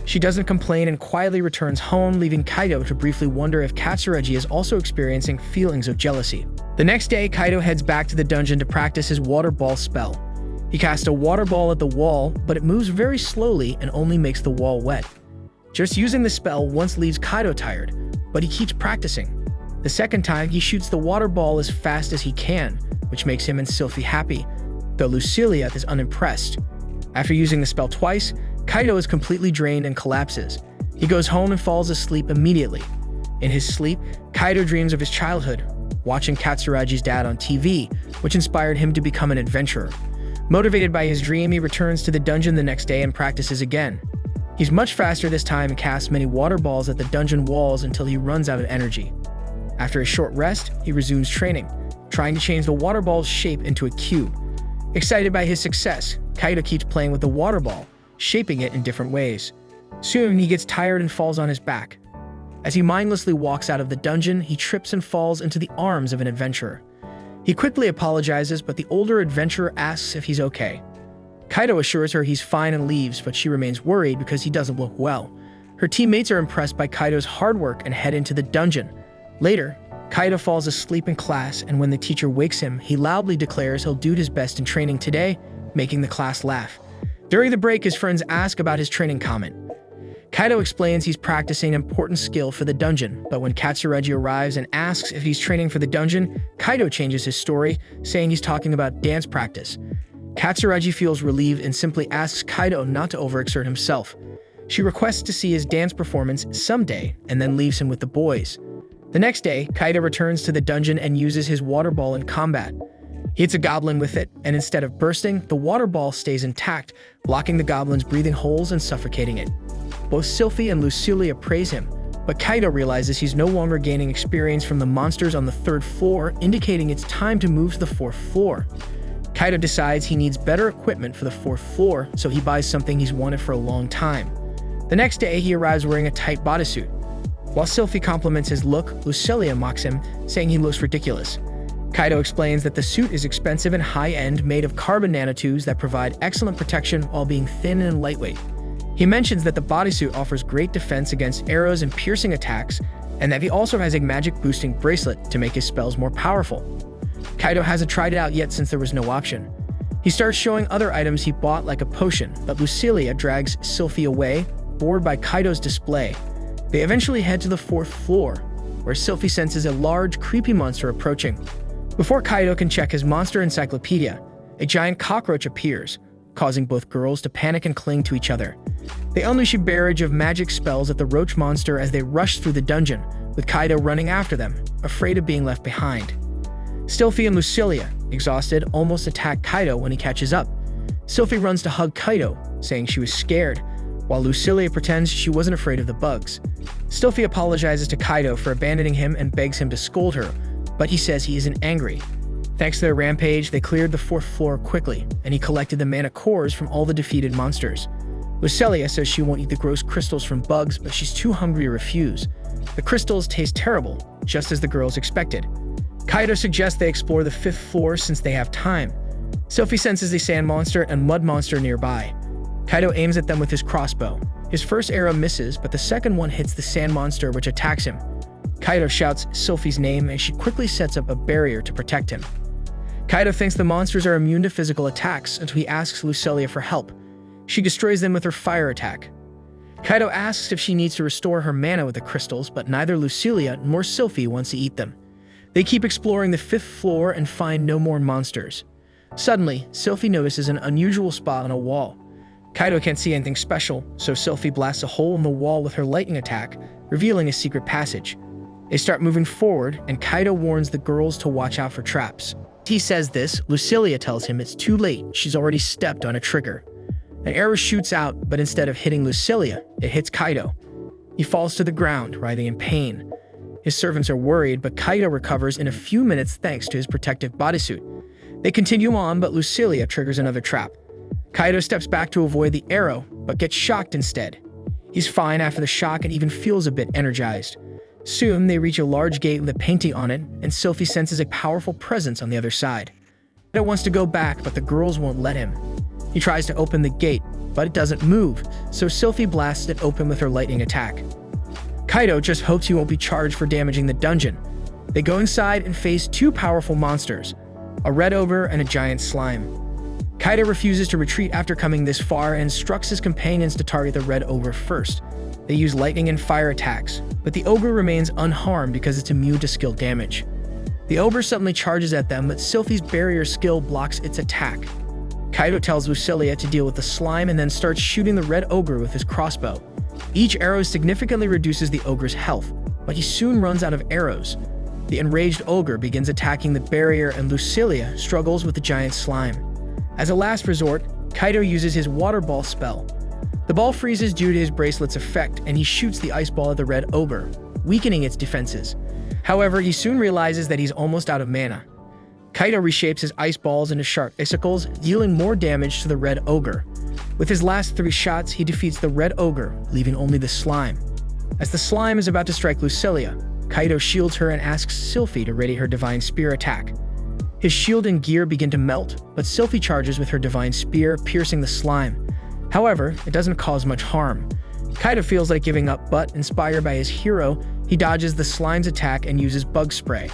S1: She doesn't complain and quietly returns home, leaving Kaido to briefly wonder if Katsuragi is also experiencing feelings of jealousy. The next day, Kaido heads back to the dungeon to practice his Water Ball spell. He casts a water ball at the wall, but it moves very slowly and only makes the wall wet. Just using the spell once leaves Kaido tired, but he keeps practicing. The second time, he shoots the water ball as fast as he can, which makes him and Sylphie happy, though Lucilia is unimpressed. After using the spell twice, Kaido is completely drained and collapses. He goes home and falls asleep immediately. In his sleep, Kaido dreams of his childhood, watching Katsuragi's dad on TV, which inspired him to become an adventurer. Motivated by his dream, he returns to the dungeon the next day and practices again. He's much faster this time and casts many water balls at the dungeon walls until he runs out of energy. After a short rest, he resumes training, trying to change the water ball's shape into a cube. Excited by his success, Kaido keeps playing with the water ball, shaping it in different ways. Soon, he gets tired and falls on his back. As he mindlessly walks out of the dungeon, he trips and falls into the arms of an adventurer. He quickly apologizes, but the older adventurer asks if he's okay. Kaido assures her he's fine and leaves, but she remains worried because he doesn't look well. Her teammates are impressed by Kaido's hard work and head into the dungeon. Later, Kaido falls asleep in class, and when the teacher wakes him, he loudly declares he'll do his best in training today, making the class laugh. During the break, his friends ask about his training comment. Kaido explains he's practicing an important skill for the dungeon, but when Katsuragi arrives and asks if he's training for the dungeon, Kaido changes his story, saying he's talking about dance practice. Katsuragi feels relieved and simply asks Kaido not to overexert himself. She requests to see his dance performance someday and then leaves him with the boys. The next day, Kaido returns to the dungeon and uses his water ball in combat. He hits a goblin with it, and instead of bursting, the water ball stays intact, blocking the goblin's breathing holes and suffocating it. Both Sylphie and Lucilia praise him, but Kaido realizes he's no longer gaining experience from the monsters on the 3rd floor, indicating it's time to move to the 4th floor. Kaido decides he needs better equipment for the 4th floor, so he buys something he's wanted for a long time. The next day, he arrives wearing a tight bodysuit. While Sylphie compliments his look, Lucilia mocks him, saying he looks ridiculous. Kaido explains that the suit is expensive and high-end, made of carbon nanotubes that provide excellent protection while being thin and lightweight. He mentions that the bodysuit offers great defense against arrows and piercing attacks, and that he also has a magic-boosting bracelet to make his spells more powerful. Kaido hasn't tried it out yet since there was no option. He starts showing other items he bought like a potion, but Lucilia drags Sylphie away, bored by Kaido's display. They eventually head to the 4th floor, where Sylphie senses a large, creepy monster approaching. Before Kaido can check his monster encyclopedia, a giant cockroach appears, causing both girls to panic and cling to each other. They unleash a barrage of magic spells at the roach monster as they rush through the dungeon, with Kaido running after them, afraid of being left behind. Sylphie and Lucilia, exhausted, almost attack Kaido when he catches up. Sylphie runs to hug Kaido, saying she was scared, while Lucilia pretends she wasn't afraid of the bugs. Sylphie apologizes to Kaido for abandoning him and begs him to scold her, but he says he isn't angry. Thanks to their rampage, they cleared the 4th floor quickly, and he collected the mana cores from all the defeated monsters. Lucilia says she won't eat the gross crystals from bugs, but she's too hungry to refuse. The crystals taste terrible, just as the girls expected. Kaido suggests they explore the 5th floor since they have time. Sylphie senses a sand monster and mud monster nearby. Kaido aims at them with his crossbow. His first arrow misses, but the second one hits the sand monster, which attacks him. Kaido shouts Sylphie's name, and she quickly sets up a barrier to protect him. Kaido thinks the monsters are immune to physical attacks until he asks Lucilia for help. She destroys them with her fire attack. Kaido asks if she needs to restore her mana with the crystals, but neither Lucilia nor Sylphie wants to eat them. They keep exploring the 5th floor and find no more monsters. Suddenly, Sylphie notices an unusual spot on a wall. Kaido can't see anything special, so Sylphie blasts a hole in the wall with her lightning attack, revealing a secret passage. They start moving forward, and Kaido warns the girls to watch out for traps. He says this, Lucilia tells him it's too late, she's already stepped on a trigger. An arrow shoots out, but instead of hitting Lucilia, it hits Kaido. He falls to the ground, writhing in pain. His servants are worried, but Kaido recovers in a few minutes thanks to his protective bodysuit. They continue on, but Lucilia triggers another trap. Kaido steps back to avoid the arrow, but gets shocked instead. He's fine after the shock and even feels a bit energized. Soon, they reach a large gate with a painting on it, and Sylphie senses a powerful presence on the other side. Kaido wants to go back, but the girls won't let him. He tries to open the gate, but it doesn't move, so Sylphie blasts it open with her lightning attack. Kaido just hopes he won't be charged for damaging the dungeon. They go inside and face two powerful monsters, a red ogre and a giant slime. Kaido refuses to retreat after coming this far and instructs his companions to target the red ogre first. They use lightning and fire attacks, but the ogre remains unharmed because it's immune to skill damage. The ogre suddenly charges at them, but Sylphie's barrier skill blocks its attack. Kaido tells Lucilia to deal with the slime and then starts shooting the red ogre with his crossbow. Each arrow significantly reduces the ogre's health, but he soon runs out of arrows. The enraged ogre begins attacking the barrier and Lucilia struggles with the giant slime. As a last resort, Kaido uses his water ball spell. The ball freezes due to his bracelet's effect, and he shoots the ice ball at the red ogre, weakening its defenses. However, he soon realizes that he's almost out of mana. Kaido reshapes his ice balls into sharp icicles, dealing more damage to the red ogre. With his last 3 shots, he defeats the red ogre, leaving only the slime. As the slime is about to strike Lucilia, Kaido shields her and asks Sylphie to ready her divine spear attack. His shield and gear begin to melt, but Sylphie charges with her divine spear, piercing the slime. However, it doesn't cause much harm. Kaido feels like giving up, but inspired by his hero, he dodges the slime's attack and uses bug spray.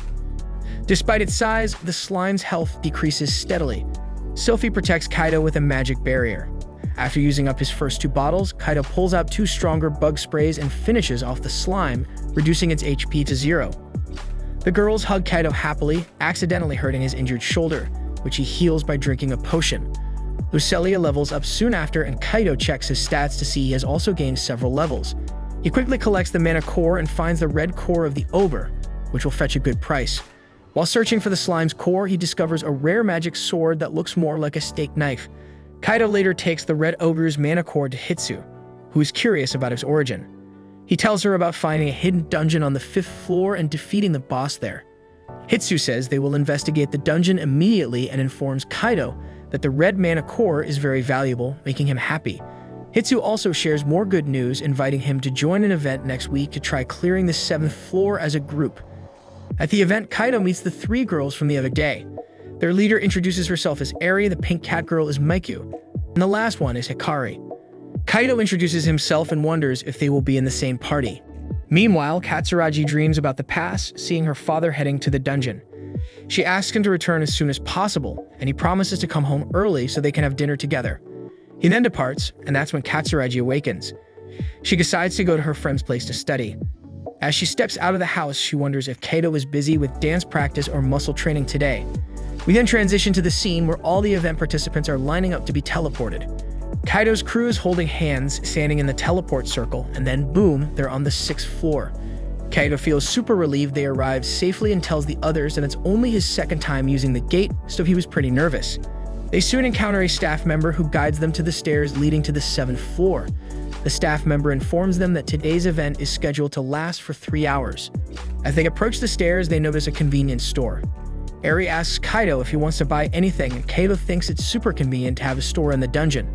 S1: Despite its size, the slime's health decreases steadily. Sylphie protects Kaido with a magic barrier. After using up his first 2 bottles, Kaido pulls out 2 stronger bug sprays and finishes off the slime, reducing its HP to 0. The girls hug Kaido happily, accidentally hurting his injured shoulder, which he heals by drinking a potion. Lucilia levels up soon after, and Kaido checks his stats to see he has also gained several levels. He quickly collects the mana core and finds the red core of the ogre, which will fetch a good price. While searching for the slime's core, he discovers a rare magic sword that looks more like a steak knife. Kaido later takes the red ogre's mana core to Hitsu, who is curious about its origin. He tells her about finding a hidden dungeon on the 5th floor and defeating the boss there. Hitsu says they will investigate the dungeon immediately and informs Kaido that the red mana core is very valuable, making him happy. Hitsu also shares more good news, inviting him to join an event next week to try clearing the 7th floor as a group. At the event, Kaido meets the 3 girls from the other day. Their leader introduces herself as Eri, the pink cat girl is Miku, and the last one is Hikari. Kaido introduces himself and wonders if they will be in the same party. Meanwhile, Katsuragi dreams about the past, seeing her father heading to the dungeon. She asks him to return as soon as possible, and he promises to come home early so they can have dinner together. He then departs, and that's when Katsuragi awakens. She decides to go to her friend's place to study. As she steps out of the house, she wonders if Kaido is busy with dance practice or muscle training today. We then transition to the scene where all the event participants are lining up to be teleported. Kaido's crew is holding hands, standing in the teleport circle, and then boom, they're on the 6th floor. Kaido feels super relieved they arrived safely and tells the others that it's only his 2nd time using the gate, so he was pretty nervous. They soon encounter a staff member who guides them to the stairs leading to the 7th floor. The staff member informs them that today's event is scheduled to last for 3 hours. As they approach the stairs, they notice a convenience store. Eri asks Kaido if he wants to buy anything, and Kaido thinks it's super convenient to have a store in the dungeon.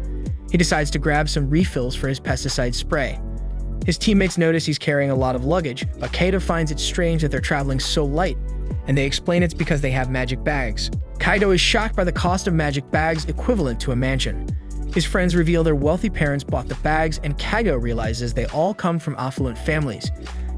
S1: He decides to grab some refills for his pesticide spray. His teammates notice he's carrying a lot of luggage, but Kaido finds it strange that they're traveling so light, and they explain it's because they have magic bags. Kaido is shocked by the cost of magic bags equivalent to a mansion. His friends reveal their wealthy parents bought the bags, and Kaido realizes they all come from affluent families.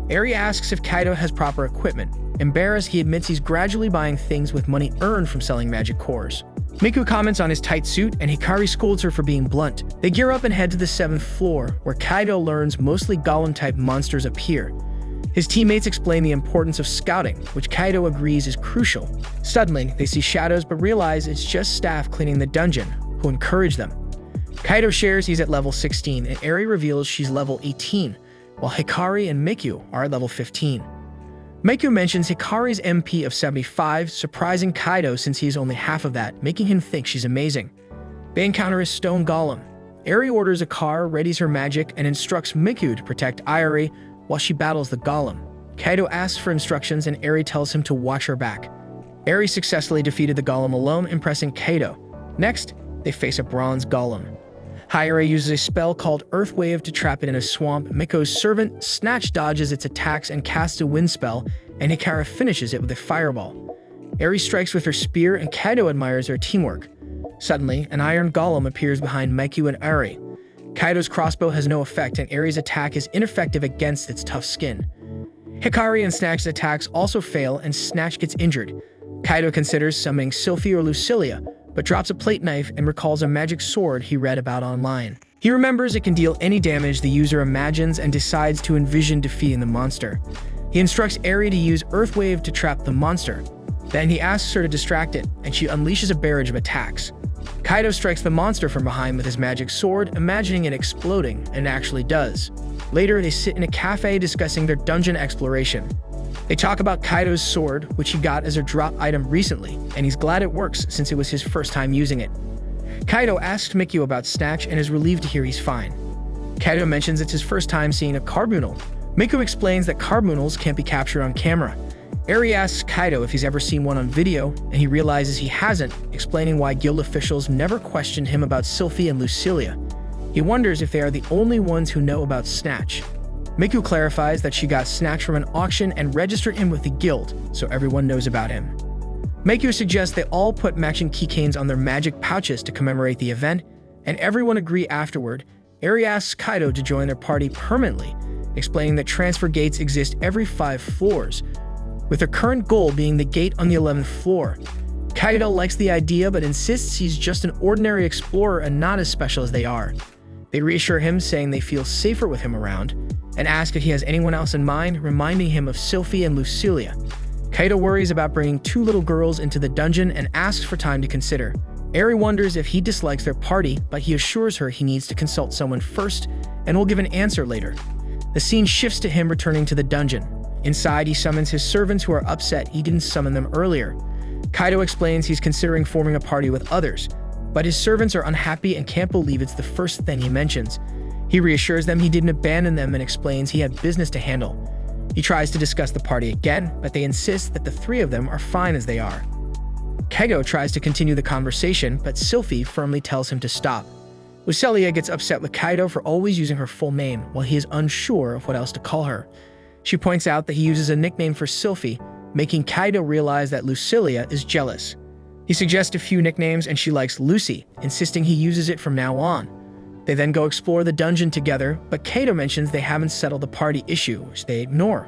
S1: Eri asks if Kaido has proper equipment. Embarrassed, he admits he's gradually buying things with money earned from selling magic cores. Miku comments on his tight suit, and Hikari scolds her for being blunt. They gear up and head to the 7th floor, where Kaido learns mostly golem-type monsters appear. His teammates explain the importance of scouting, which Kaido agrees is crucial. Suddenly, they see shadows but realize it's just staff cleaning the dungeon, who encourage them. Kaido shares he's at level 16, and Eri reveals she's level 18, while Hikari and Miku are at level 15. Miku mentions Hikari's MP of 75, surprising Kaido since he is only half of that, making him think she's amazing. They encounter a stone golem. Eri orders a car, readies her magic, and instructs Miku to protect Irie while she battles the golem. Kaido asks for instructions, and Eri tells him to watch her back. Eri successfully defeated the golem alone, impressing Kaido. Next, they face a bronze golem. Hikari uses a spell called Earth Wave to trap it in a swamp. Miko's servant Snatch dodges its attacks and casts a wind spell, and Hikari finishes it with a fireball. Eri strikes with her spear, and Kaido admires their teamwork. Suddenly, an iron golem appears behind Miku and Eri. Kaido's crossbow has no effect, and Eri's attack is ineffective against its tough skin. Hikari and Snatch's attacks also fail, and Snatch gets injured. Kaido considers summoning Sylphie or Lucilia, but drops a plate knife and recalls a magic sword he read about online. He remembers it can deal any damage the user imagines and decides to envision defeating the monster. He instructs Eri to use Earthwave to trap the monster. Then he asks her to distract it, and she unleashes a barrage of attacks. Kaido strikes the monster from behind with his magic sword, imagining it exploding, and actually does. Later, they sit in a cafe discussing their dungeon exploration. They talk about Kaido's sword, which he got as a drop item recently, and he's glad it works since it was his first time using it. Kaido asks Mikio about Snatch and is relieved to hear he's fine. Kaido mentions it's his first time seeing a carbuncle. Mikio explains that carbunals can't be captured on camera. Eri asks Kaido if he's ever seen one on video, and he realizes he hasn't, explaining why guild officials never questioned him about Sylphie and Lucilia. He wonders if they are the only ones who know about Snatch. Miku clarifies that she got Snatch from an auction and registered him with the guild, so everyone knows about him. Miku suggests they all put matching keychains on their magic pouches to commemorate the event, and everyone agree afterward. Eri asks Kaido to join their party permanently, explaining that transfer gates exist every 5 floors, with their current goal being the gate on the 11th floor. Kaido likes the idea but insists he's just an ordinary explorer and not as special as they are. They reassure him, saying they feel safer with him around, and ask if he has anyone else in mind, reminding him of Sylphie and Lucilia. Kaido worries about bringing 2 little girls into the dungeon and asks for time to consider. Eri wonders if he dislikes their party, but he assures her he needs to consult someone first and will give an answer later. The scene shifts to him returning to the dungeon. Inside, he summons his servants who are upset he didn't summon them earlier. Kaido explains he's considering forming a party with others, but his servants are unhappy and can't believe it's the first thing he mentions. He reassures them he didn't abandon them and explains he had business to handle. He tries to discuss the party again, but they insist that the 3 of them are fine as they are. Kaido tries to continue the conversation, but Sylphie firmly tells him to stop. Lucilia gets upset with Kaido for always using her full name, while he is unsure of what else to call her. She points out that he uses a nickname for Sylphie, making Kaido realize that Lucilia is jealous. He suggests a few nicknames and she likes Lucy, insisting he uses it from now on. They then go explore the dungeon together, but Kaido mentions they haven't settled the party issue, which they ignore.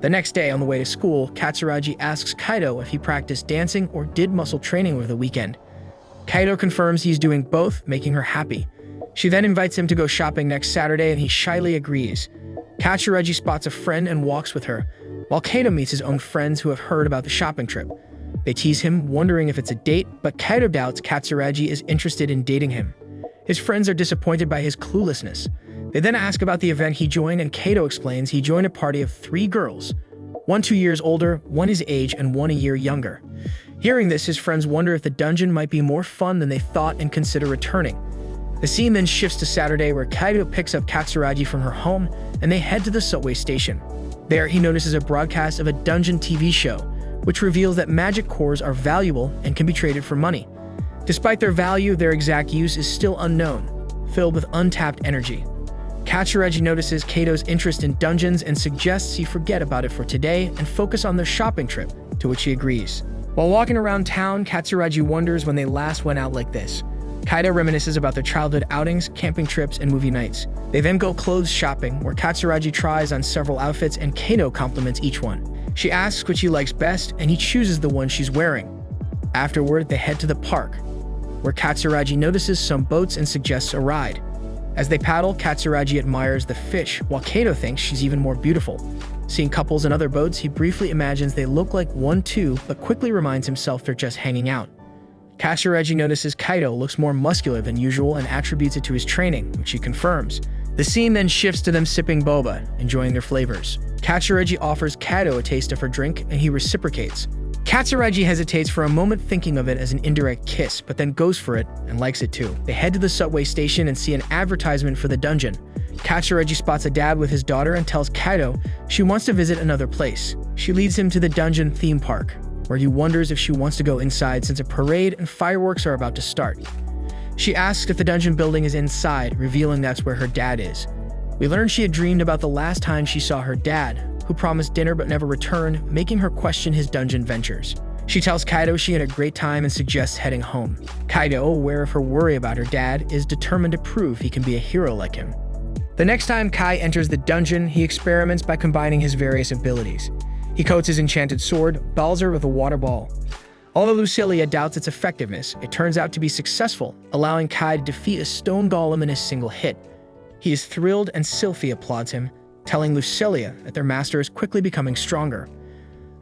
S1: The next day, on the way to school, Katsuragi asks Kaido if he practiced dancing or did muscle training over the weekend. Kaido confirms he's doing both, making her happy. She then invites him to go shopping next Saturday and he shyly agrees. Katsuragi spots a friend and walks with her, while Kaido meets his own friends who have heard about the shopping trip. They tease him, wondering if it's a date, but Kaido doubts Katsuragi is interested in dating him. His friends are disappointed by his cluelessness. They then ask about the event he joined, and Kaido explains he joined a party of 3 girls, 1 2 years older, 1 his age, and 1 a year younger. Hearing this, his friends wonder if the dungeon might be more fun than they thought and consider returning. The scene then shifts to Saturday, where Kaido picks up Katsuragi from her home and they head to the subway station. There, he notices a broadcast of a dungeon TV show, which reveals that magic cores are valuable and can be traded for money. Despite their value, their exact use is still unknown, filled with untapped energy. Katsuragi notices Kaido's interest in dungeons and suggests he forget about it for today and focus on their shopping trip, to which he agrees. While walking around town, Katsuragi wonders when they last went out like this. Kaido reminisces about their childhood outings, camping trips, and movie nights. They then go clothes shopping, where Katsuragi tries on several outfits and Kaido compliments each one. She asks which he likes best, and he chooses the one she's wearing. Afterward, they head to the park, where Katsuragi notices some boats and suggests a ride. As they paddle, Katsuragi admires the fish, while Kaido thinks she's even more beautiful. Seeing couples in other boats, he briefly imagines they look like one too, but quickly reminds himself they're just hanging out. Katsuragi notices Kaido looks more muscular than usual and attributes it to his training, which he confirms. The scene then shifts to them sipping boba, enjoying their flavors. Katsuragi offers Kaido a taste of her drink, and he reciprocates. Katsuragi hesitates for a moment, thinking of it as an indirect kiss, but then goes for it and likes it too. They head to the subway station and see an advertisement for the dungeon. Katsuragi spots a dad with his daughter and tells Kaido she wants to visit another place. She leads him to the dungeon theme park, where he wonders if she wants to go inside since a parade and fireworks are about to start. She asks if the dungeon building is inside, revealing that's where her dad is. We learn she had dreamed about the last time she saw her dad, who promised dinner but never returned, making her question his dungeon ventures. She tells Kaido she had a great time and suggests heading home. Kaido, aware of her worry about her dad, is determined to prove he can be a hero like him. The next time Kai enters the dungeon, he experiments by combining his various abilities. He coats his enchanted sword, Balzer, with a water ball. Although Lucilia doubts its effectiveness, it turns out to be successful, allowing Kai to defeat a stone golem in a single hit. He is thrilled and Sylphie applauds him, telling Lucilia that their master is quickly becoming stronger.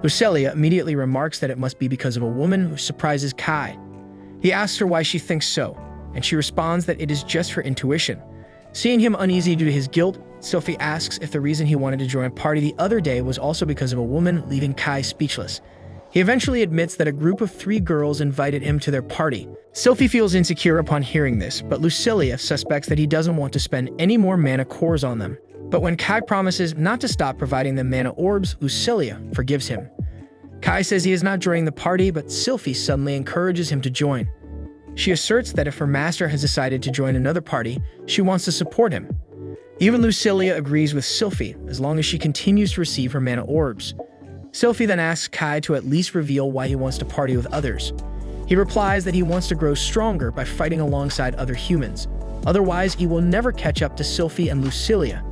S1: Lucilia immediately remarks that it must be because of a woman who surprises Kai. He asks her why she thinks so, and she responds that it is just her intuition. Seeing him uneasy due to his guilt, Sylphie asks if the reason he wanted to join a party the other day was also because of a woman, leaving Kai speechless. He eventually admits that a group of 3 girls invited him to their party. Sylphie feels insecure upon hearing this, but Lucilia suspects that he doesn't want to spend any more mana cores on them. But when Kai promises not to stop providing them mana orbs, Lucilia forgives him. Kai says he is not joining the party, but Sylphie suddenly encourages him to join. She asserts that if her master has decided to join another party, she wants to support him. Even Lucilia agrees with Sylphie, as long as she continues to receive her mana orbs. Sylphie then asks Kai to at least reveal why he wants to party with others. He replies that he wants to grow stronger by fighting alongside other humans. Otherwise, he will never catch up to Sylphie and Lucilia.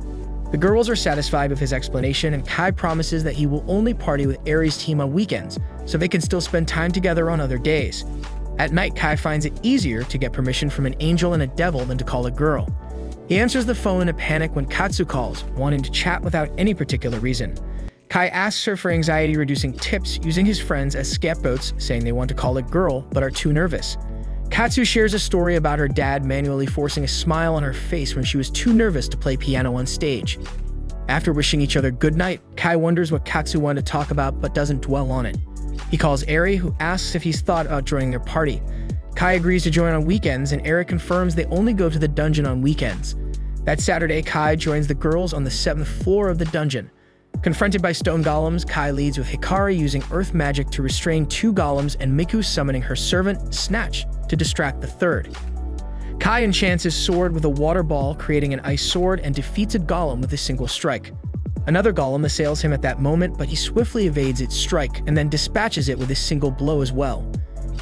S1: The girls are satisfied with his explanation, and Kai promises that he will only party with Aries' team on weekends, so they can still spend time together on other days. At night, Kai finds it easier to get permission from an angel and a devil than to call a girl. He answers the phone in a panic when Katsu calls, wanting to chat without any particular reason. Kai asks her for anxiety-reducing tips using his friends as scapegoats, saying they want to call a girl but are too nervous. Katsu shares a story about her dad manually forcing a smile on her face when she was too nervous to play piano on stage. After wishing each other good night, Kai wonders what Katsu wanted to talk about but doesn't dwell on it. He calls Eri, who asks if he's thought about joining their party. Kai agrees to join on weekends, and Eri confirms they only go to the dungeon on weekends. That Saturday, Kai joins the girls on the 7th floor of the dungeon. Confronted by stone golems, Kai leads with Hikari using earth magic to restrain 2 golems and Miku summoning her servant, Snatch, to distract the 3rd. Kai enchants his sword with a water ball, creating an ice sword, and defeats a golem with a single strike. Another golem assails him at that moment, but he swiftly evades its strike and then dispatches it with a single blow as well.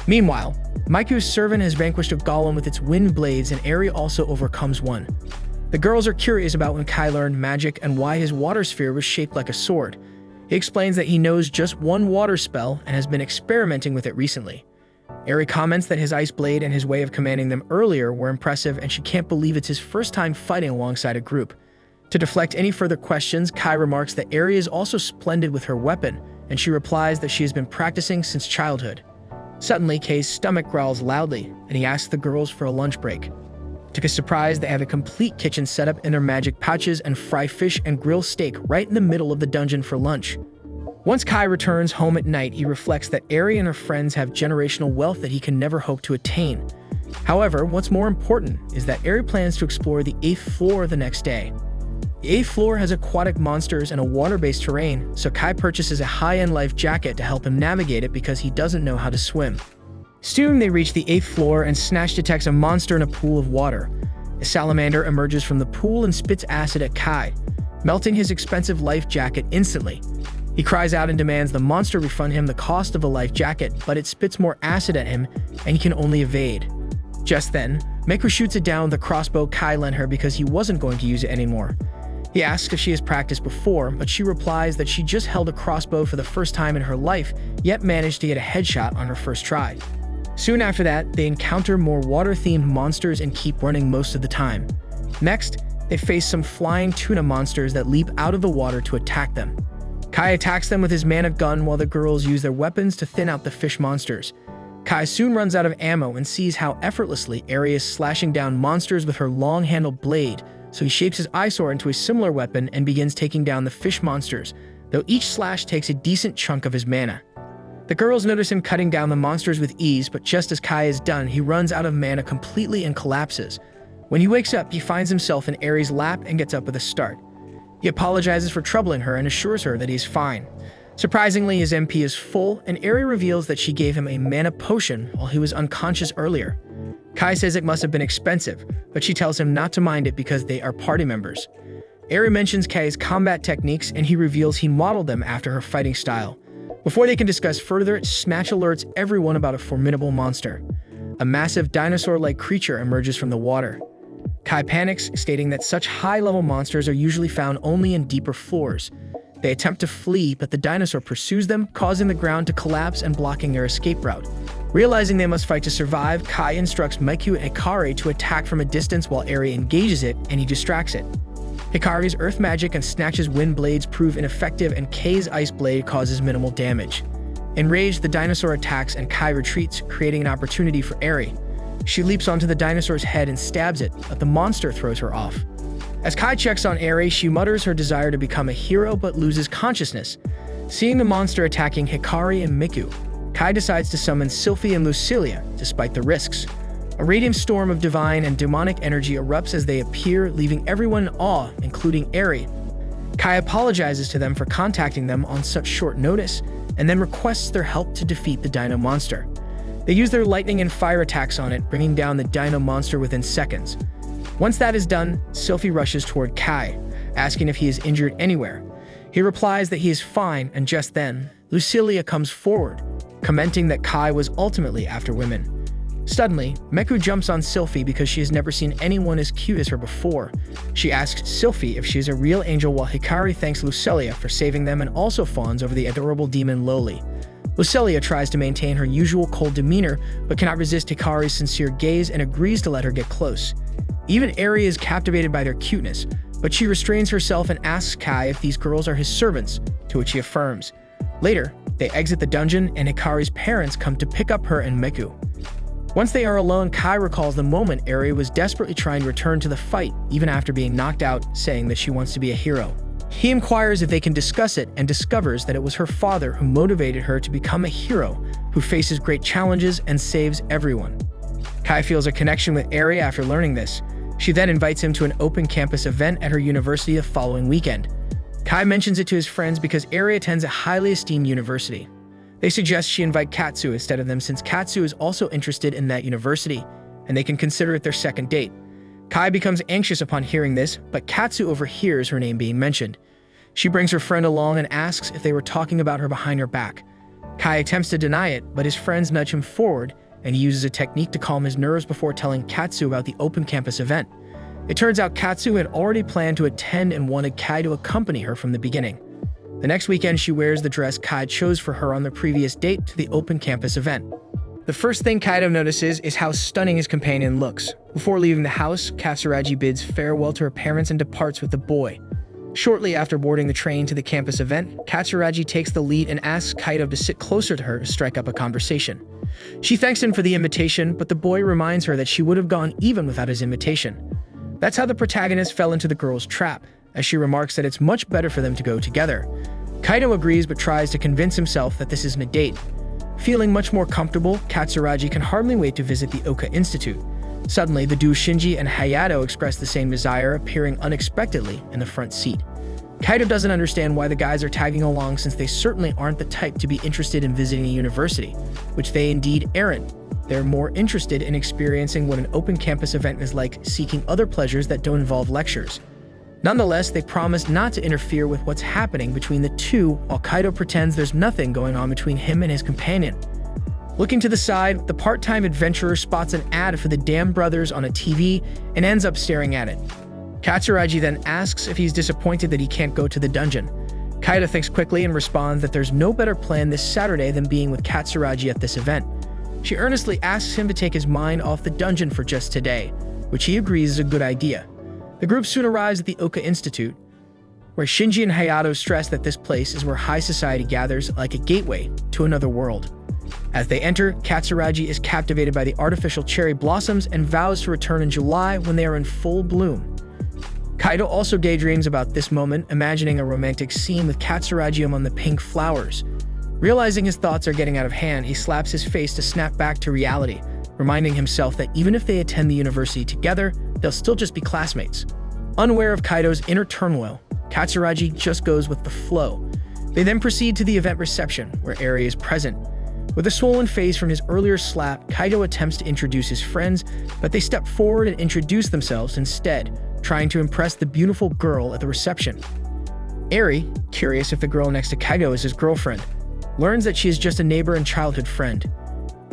S1: Meanwhile, Miku's servant has vanquished a golem with its wind blades, and Eri also overcomes one. The girls are curious about when Kai learned magic and why his water sphere was shaped like a sword. He explains that he knows just one water spell and has been experimenting with it recently. Eri comments that his ice blade and his way of commanding them earlier were impressive, and she can't believe it's his first time fighting alongside a group. To deflect any further questions, Kai remarks that Eri is also splendid with her weapon, and she replies that she has been practicing since childhood. Suddenly, Kai's stomach growls loudly, and he asks the girls for a lunch break. To his surprise, they have a complete kitchen setup in their magic pouches and fry fish and grill steak right in the middle of the dungeon for lunch. Once Kai returns home at night, he reflects that Eri and her friends have generational wealth that he can never hope to attain. However, what's more important is that Eri plans to explore the 8th floor the next day. The 8th floor has aquatic monsters and a water-based terrain, so Kai purchases a high-end life jacket to help him navigate it because he doesn't know how to swim. Soon they reach the 8th floor, and Snatch detects a monster in a pool of water. A salamander emerges from the pool and spits acid at Kai, melting his expensive life jacket instantly. He cries out and demands the monster refund him the cost of the life jacket, but it spits more acid at him, and he can only evade. Just then, Miku shoots it down with the crossbow Kai lent her because he wasn't going to use it anymore. He asks if she has practiced before, but she replies that she just held a crossbow for the first time in her life, yet managed to get a headshot on her first try. Soon after that, they encounter more water-themed monsters and keep running most of the time. Next, they face some flying tuna monsters that leap out of the water to attack them. Kai attacks them with his mana gun while the girls use their weapons to thin out the fish monsters. Kai soon runs out of ammo and sees how effortlessly Eri is slashing down monsters with her long-handled blade, so he shapes his eyesore into a similar weapon and begins taking down the fish monsters, though each slash takes a decent chunk of his mana. The girls notice him cutting down the monsters with ease, but just as Kai is done, he runs out of mana completely and collapses. When he wakes up, he finds himself in Eri's lap and gets up with a start. He apologizes for troubling her and assures her that he is fine. Surprisingly, his MP is full, and Eri reveals that she gave him a mana potion while he was unconscious earlier. Kai says it must have been expensive, but she tells him not to mind it because they are party members. Eri mentions Kai's combat techniques, and he reveals he modeled them after her fighting style. Before they can discuss further, Snatch alerts everyone about a formidable monster. A massive dinosaur-like creature emerges from the water. Kai panics, stating that such high-level monsters are usually found only in deeper floors. They attempt to flee, but the dinosaur pursues them, causing the ground to collapse and blocking their escape route. Realizing they must fight to survive, Kai instructs Miku and Hikari to attack from a distance while Eri engages it, and he distracts it. Hikari's earth magic and Snatch's wind blades prove ineffective, and Kei's ice blade causes minimal damage. Enraged, the dinosaur attacks and Kai retreats, creating an opportunity for Eri. She leaps onto the dinosaur's head and stabs it, but the monster throws her off. As Kai checks on Eri, she mutters her desire to become a hero but loses consciousness. Seeing the monster attacking Hikari and Miku, Kai decides to summon Sylphie and Lucilia, despite the risks. A radiant storm of divine and demonic energy erupts as they appear, leaving everyone in awe, including Eri. Kai apologizes to them for contacting them on such short notice, and then requests their help to defeat the dino monster. They use their lightning and fire attacks on it, bringing down the dino monster within seconds. Once that is done, Sylphie rushes toward Kai, asking if he is injured anywhere. He replies that he is fine, and just then, Lucilia comes forward, commenting that Kai was ultimately after women. Suddenly, Miku jumps on Sylphie because she has never seen anyone as cute as her before. She asks Sylphie if she is a real angel, while Hikari thanks Lucilia for saving them and also fawns over the adorable demon Loli. Lucilia tries to maintain her usual cold demeanor, but cannot resist Hikari's sincere gaze and agrees to let her get close. Even Eri is captivated by their cuteness, but she restrains herself and asks Kai if these girls are his servants, to which he affirms. Later, they exit the dungeon and Hikari's parents come to pick up her and Miku. Once they are alone, Kai recalls the moment Eri was desperately trying to return to the fight, even after being knocked out, saying that she wants to be a hero. He inquires if they can discuss it and discovers that it was her father who motivated her to become a hero, who faces great challenges and saves everyone. Kai feels a connection with Eri after learning this. She then invites him to an open campus event at her university the following weekend. Kai mentions it to his friends because Eri attends a highly esteemed university. They suggest she invite Katsu instead of them since Katsu is also interested in that university, and they can consider it their second date. Kai becomes anxious upon hearing this, but Katsu overhears her name being mentioned. She brings her friend along and asks if they were talking about her behind her back. Kai attempts to deny it, but his friends nudge him forward, and he uses a technique to calm his nerves before telling Katsu about the open campus event. It turns out Katsu had already planned to attend and wanted Kai to accompany her from the beginning. The next weekend, she wears the dress Kai chose for her on the previous date to the open campus event. The first thing Kaido notices is how stunning his companion looks. Before leaving the house, Katsuragi bids farewell to her parents and departs with the boy. Shortly after boarding the train to the campus event, Katsuragi takes the lead and asks Kaido to sit closer to her to strike up a conversation. She thanks him for the invitation, but the boy reminds her that she would have gone even without his invitation. That's how the protagonist fell into the girl's trap, as she remarks that it's much better for them to go together. Kaido agrees but tries to convince himself that this isn't a date. Feeling much more comfortable, Katsuragi can hardly wait to visit the Oka Institute. Suddenly, the duo Shinji and Hayato express the same desire, appearing unexpectedly in the front seat. Kaido doesn't understand why the guys are tagging along since they certainly aren't the type to be interested in visiting a university, which they indeed aren't. They're more interested in experiencing what an open campus event is like, seeking other pleasures that don't involve lectures. Nonetheless, they promise not to interfere with what's happening between the two, while Kaido pretends there's nothing going on between him and his companion. Looking to the side, the part-time adventurer spots an ad for the Dam Brothers on a TV and ends up staring at it. Katsuragi then asks if he's disappointed that he can't go to the dungeon. Kaido thinks quickly and responds that there's no better plan this Saturday than being with Katsuragi at this event. She earnestly asks him to take his mind off the dungeon for just today, which he agrees is a good idea. The group soon arrives at the Oka Institute, where Shinji and Hayato stress that this place is where high society gathers, like a gateway to another world. As they enter, Katsuragi is captivated by the artificial cherry blossoms and vows to return in July when they are in full bloom. Kaido also daydreams about this moment, imagining a romantic scene with Katsuragi among the pink flowers. Realizing his thoughts are getting out of hand, he slaps his face to snap back to reality, reminding himself that even if they attend the university together, they'll still just be classmates. Unaware of Kaido's inner turmoil, Katsuragi just goes with the flow. They then proceed to the event reception, where Eri is present. With a swollen face from his earlier slap, Kaido attempts to introduce his friends, but they step forward and introduce themselves instead, trying to impress the beautiful girl at the reception. Eri, curious if the girl next to Kaido is his girlfriend, learns that she is just a neighbor and childhood friend.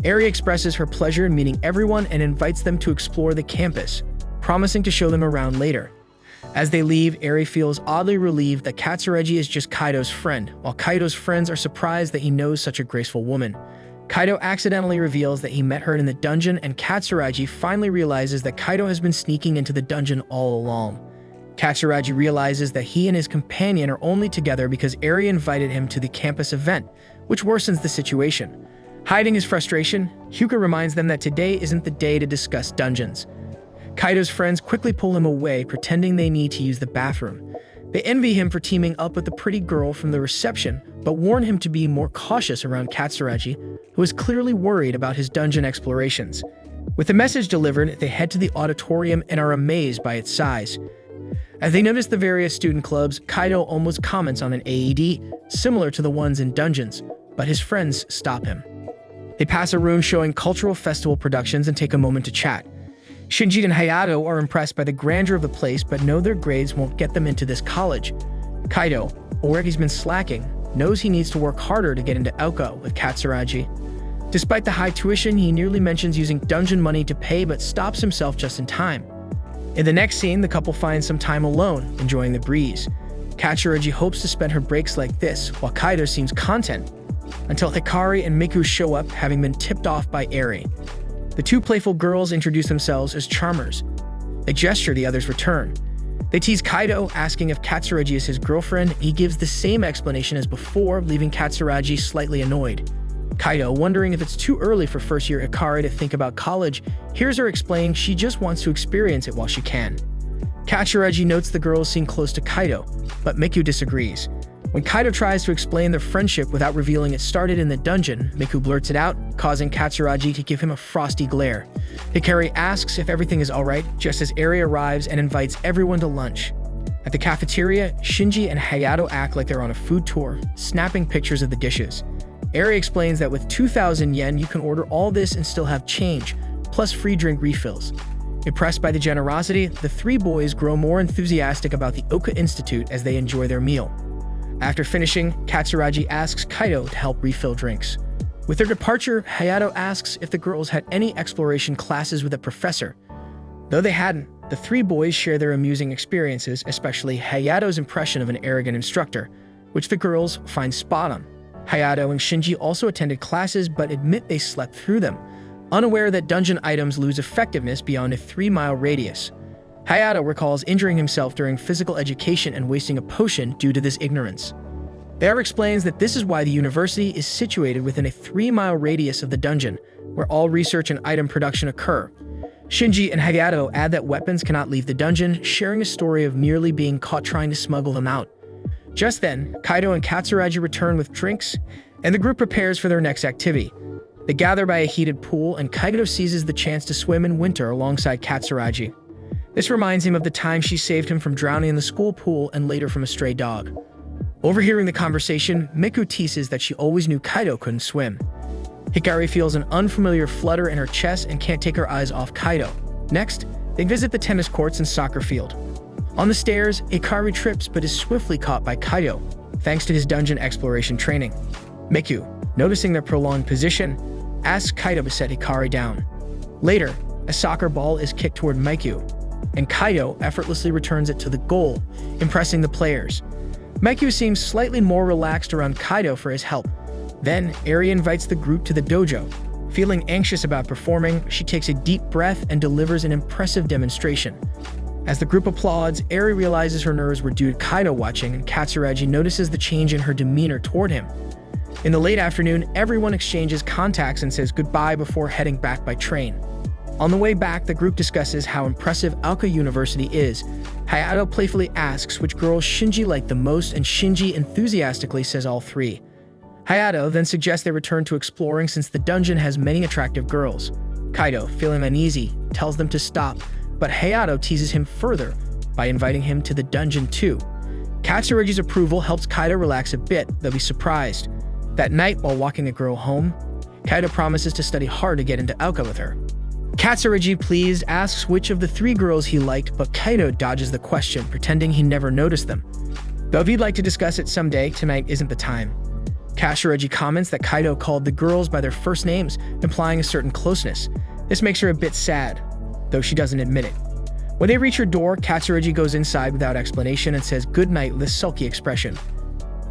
S1: Eri expresses her pleasure in meeting everyone and invites them to explore the campus, promising to show them around later. As they leave, Eri feels oddly relieved that Katsureji is just Kaido's friend, while Kaido's friends are surprised that he knows such a graceful woman. Kaido accidentally reveals that he met her in the dungeon, and Katsureji finally realizes that Kaido has been sneaking into the dungeon all along. Katsureji realizes that he and his companion are only together because Eri invited him to the campus event, which worsens the situation. Hiding his frustration, Hyuga reminds them that today isn't the day to discuss dungeons. Kaido's friends quickly pull him away, pretending they need to use the bathroom. They envy him for teaming up with the pretty girl from the reception, but warn him to be more cautious around Katsureji, who is clearly worried about his dungeon explorations. With the message delivered, they head to the auditorium and are amazed by its size. As they notice the various student clubs, Kaido almost comments on an AED, similar to the ones in dungeons, but his friends stop him. They pass a room showing cultural festival productions and take a moment to chat. Shinji and Hayato are impressed by the grandeur of the place, but know their grades won't get them into this college. Kaido, aware he's been slacking, knows he needs to work harder to get into Aoka with Katsureji. Despite the high tuition, he nearly mentions using dungeon money to pay, but stops himself just in time. In the next scene, the couple finds some time alone, enjoying the breeze. Katsureji hopes to spend her breaks like this, while Kaido seems content, until Hikari and Miku show up, having been tipped off by Eri. The two playful girls introduce themselves as charmers. They gesture the others' return. They tease Kaido, asking if Katsureji is his girlfriend. He gives the same explanation as before, leaving Katsureji slightly annoyed. Kaido, wondering if it's too early for first-year Hikari to think about college, hears her explain she just wants to experience it while she can. Katsureji notes the girls seem close to Kaido, but Miku disagrees. When Kaido tries to explain their friendship without revealing it started in the dungeon, Miku blurts it out, causing Katsureji to give him a frosty glare. Hikari asks if everything is alright, just as Eri arrives and invites everyone to lunch. At the cafeteria, Shinji and Hayato act like they're on a food tour, snapping pictures of the dishes. Eri explains that with 2,000 yen, you can order all this and still have change, plus free drink refills. Impressed by the generosity, the three boys grow more enthusiastic about the Oka Institute as they enjoy their meal. After finishing, Katsureji asks Kaido to help refill drinks. With their departure, Hayato asks if the girls had any exploration classes with a professor. Though they hadn't, the three boys share their amusing experiences, especially Hayato's impression of an arrogant instructor, which the girls find spot on. Hayato and Shinji also attended classes but admit they slept through them, unaware that dungeon items lose effectiveness beyond a 3-mile radius. Hayato recalls injuring himself during physical education and wasting a potion due to this ignorance. There explains that this is why the university is situated within a 3-mile radius of the dungeon, where all research and item production occur. Shinji and Hayato add that weapons cannot leave the dungeon, sharing a story of nearly being caught trying to smuggle them out. Just then, Kaido and Katsureji return with drinks, and the group prepares for their next activity. They gather by a heated pool, and Kaido seizes the chance to swim in winter alongside Katsureji. This reminds him of the time she saved him from drowning in the school pool and later from a stray dog. Overhearing the conversation, Miku teases that she always knew Kaido couldn't swim. Hikari feels an unfamiliar flutter in her chest and can't take her eyes off Kaido. Next, they visit the tennis courts and soccer field. On the stairs, Hikari trips but is swiftly caught by Kaido, thanks to his dungeon exploration training. Miku, noticing their prolonged position, asks Kaido to set Hikari down. Later, a soccer ball is kicked toward Miku, and Kaido effortlessly returns it to the goal, impressing the players. Miku seems slightly more relaxed around Kaido for his help. Then, Eri invites the group to the dojo. Feeling anxious about performing, she takes a deep breath and delivers an impressive demonstration. As the group applauds, Eri realizes her nerves were due to Kaido watching, and Katsureji notices the change in her demeanor toward him. In the late afternoon, everyone exchanges contacts and says goodbye before heading back by train. On the way back, the group discusses how impressive Aoka University is. Hayato playfully asks which girls Shinji liked the most, and Shinji enthusiastically says all three. Hayato then suggests they return to exploring since the dungeon has many attractive girls. Kaido, feeling uneasy, tells them to stop, but Hayato teases him further by inviting him to the dungeon too. Katsureji's approval helps Kaido relax a bit, though he's surprised. That night, while walking a girl home, Kaido promises to study hard to get into Aoka with her. Katsureji, pleased, asks which of the three girls he liked, but Kaido dodges the question, pretending he never noticed them. Though if he'd like to discuss it someday, tonight isn't the time. Katsureji comments that Kaido called the girls by their first names, implying a certain closeness. This makes her a bit sad, though she doesn't admit it. When they reach her door, Katsurugi goes inside without explanation and says goodnight with a sulky expression.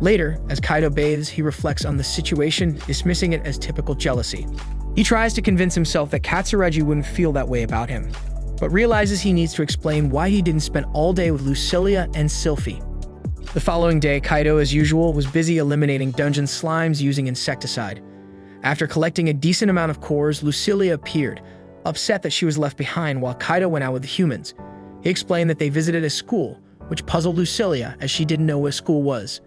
S1: Later, as Kaido bathes, he reflects on the situation, dismissing it as typical jealousy. He tries to convince himself that Katsurugi wouldn't feel that way about him, but realizes he needs to explain why he didn't spend all day with Lucilia and Sylphie. The following day, Kaido, as usual, was busy eliminating dungeon slimes using insecticide. After collecting a decent amount of cores, Lucilia appeared, upset that she was left behind while Kaido went out with the humans. He explained that they visited a school, which puzzled Lucilia as she didn't know what school was.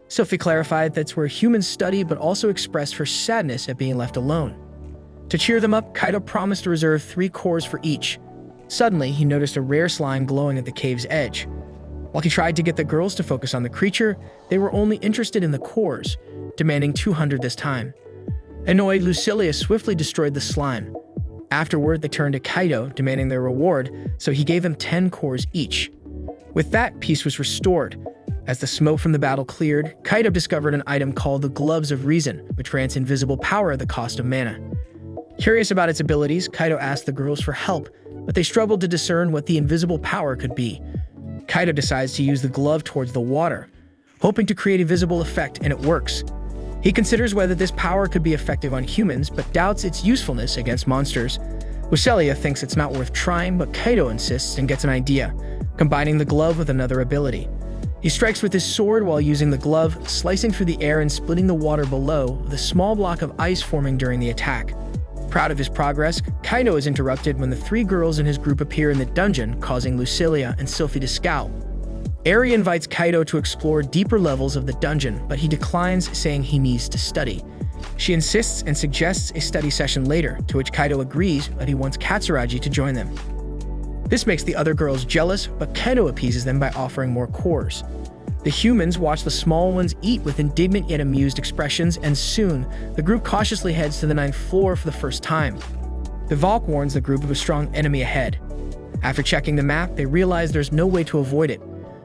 S1: Sylphie clarified that's where humans study, but also expressed her sadness at being left alone. To cheer them up, Kaido promised to reserve 3 cores for each. Suddenly, he noticed a rare slime glowing at the cave's edge. While he tried to get the girls to focus on the creature, they were only interested in the cores, demanding 200 this time. Annoyed, Lucilia swiftly destroyed the slime. Afterward, they turned to Kaido, demanding their reward, so he gave them 10 cores each. With that, peace was restored. As the smoke from the battle cleared, Kaido discovered an item called the Gloves of Reason, which grants invisible power at the cost of mana. Curious about its abilities, Kaido asked the girls for help, but they struggled to discern what the invisible power could be. Kaido decides to use the glove towards the water, hoping to create a visible effect, and it works. He considers whether this power could be effective on humans, but doubts its usefulness against monsters. Lucilia thinks it's not worth trying, but Kaido insists and gets an idea, combining the glove with another ability. He strikes with his sword while using the glove, slicing through the air and splitting the water below, with a small block of ice forming during the attack. Proud of his progress, Kaido is interrupted when the 3 girls in his group appear in the dungeon, causing Lucilia and Sylphie to scowl. Eri invites Kaido to explore deeper levels of the dungeon, but he declines, saying he needs to study. She insists and suggests a study session later, to which Kaido agrees, but he wants Katsurugi to join them. This makes the other girls jealous, but Kaido appeases them by offering more cores. The humans watch the small ones eat with indignant yet amused expressions, and soon, the group cautiously heads to the 9th floor for the first time. The Valk warns the group of a strong enemy ahead. After checking the map, they realize there's no way to avoid it.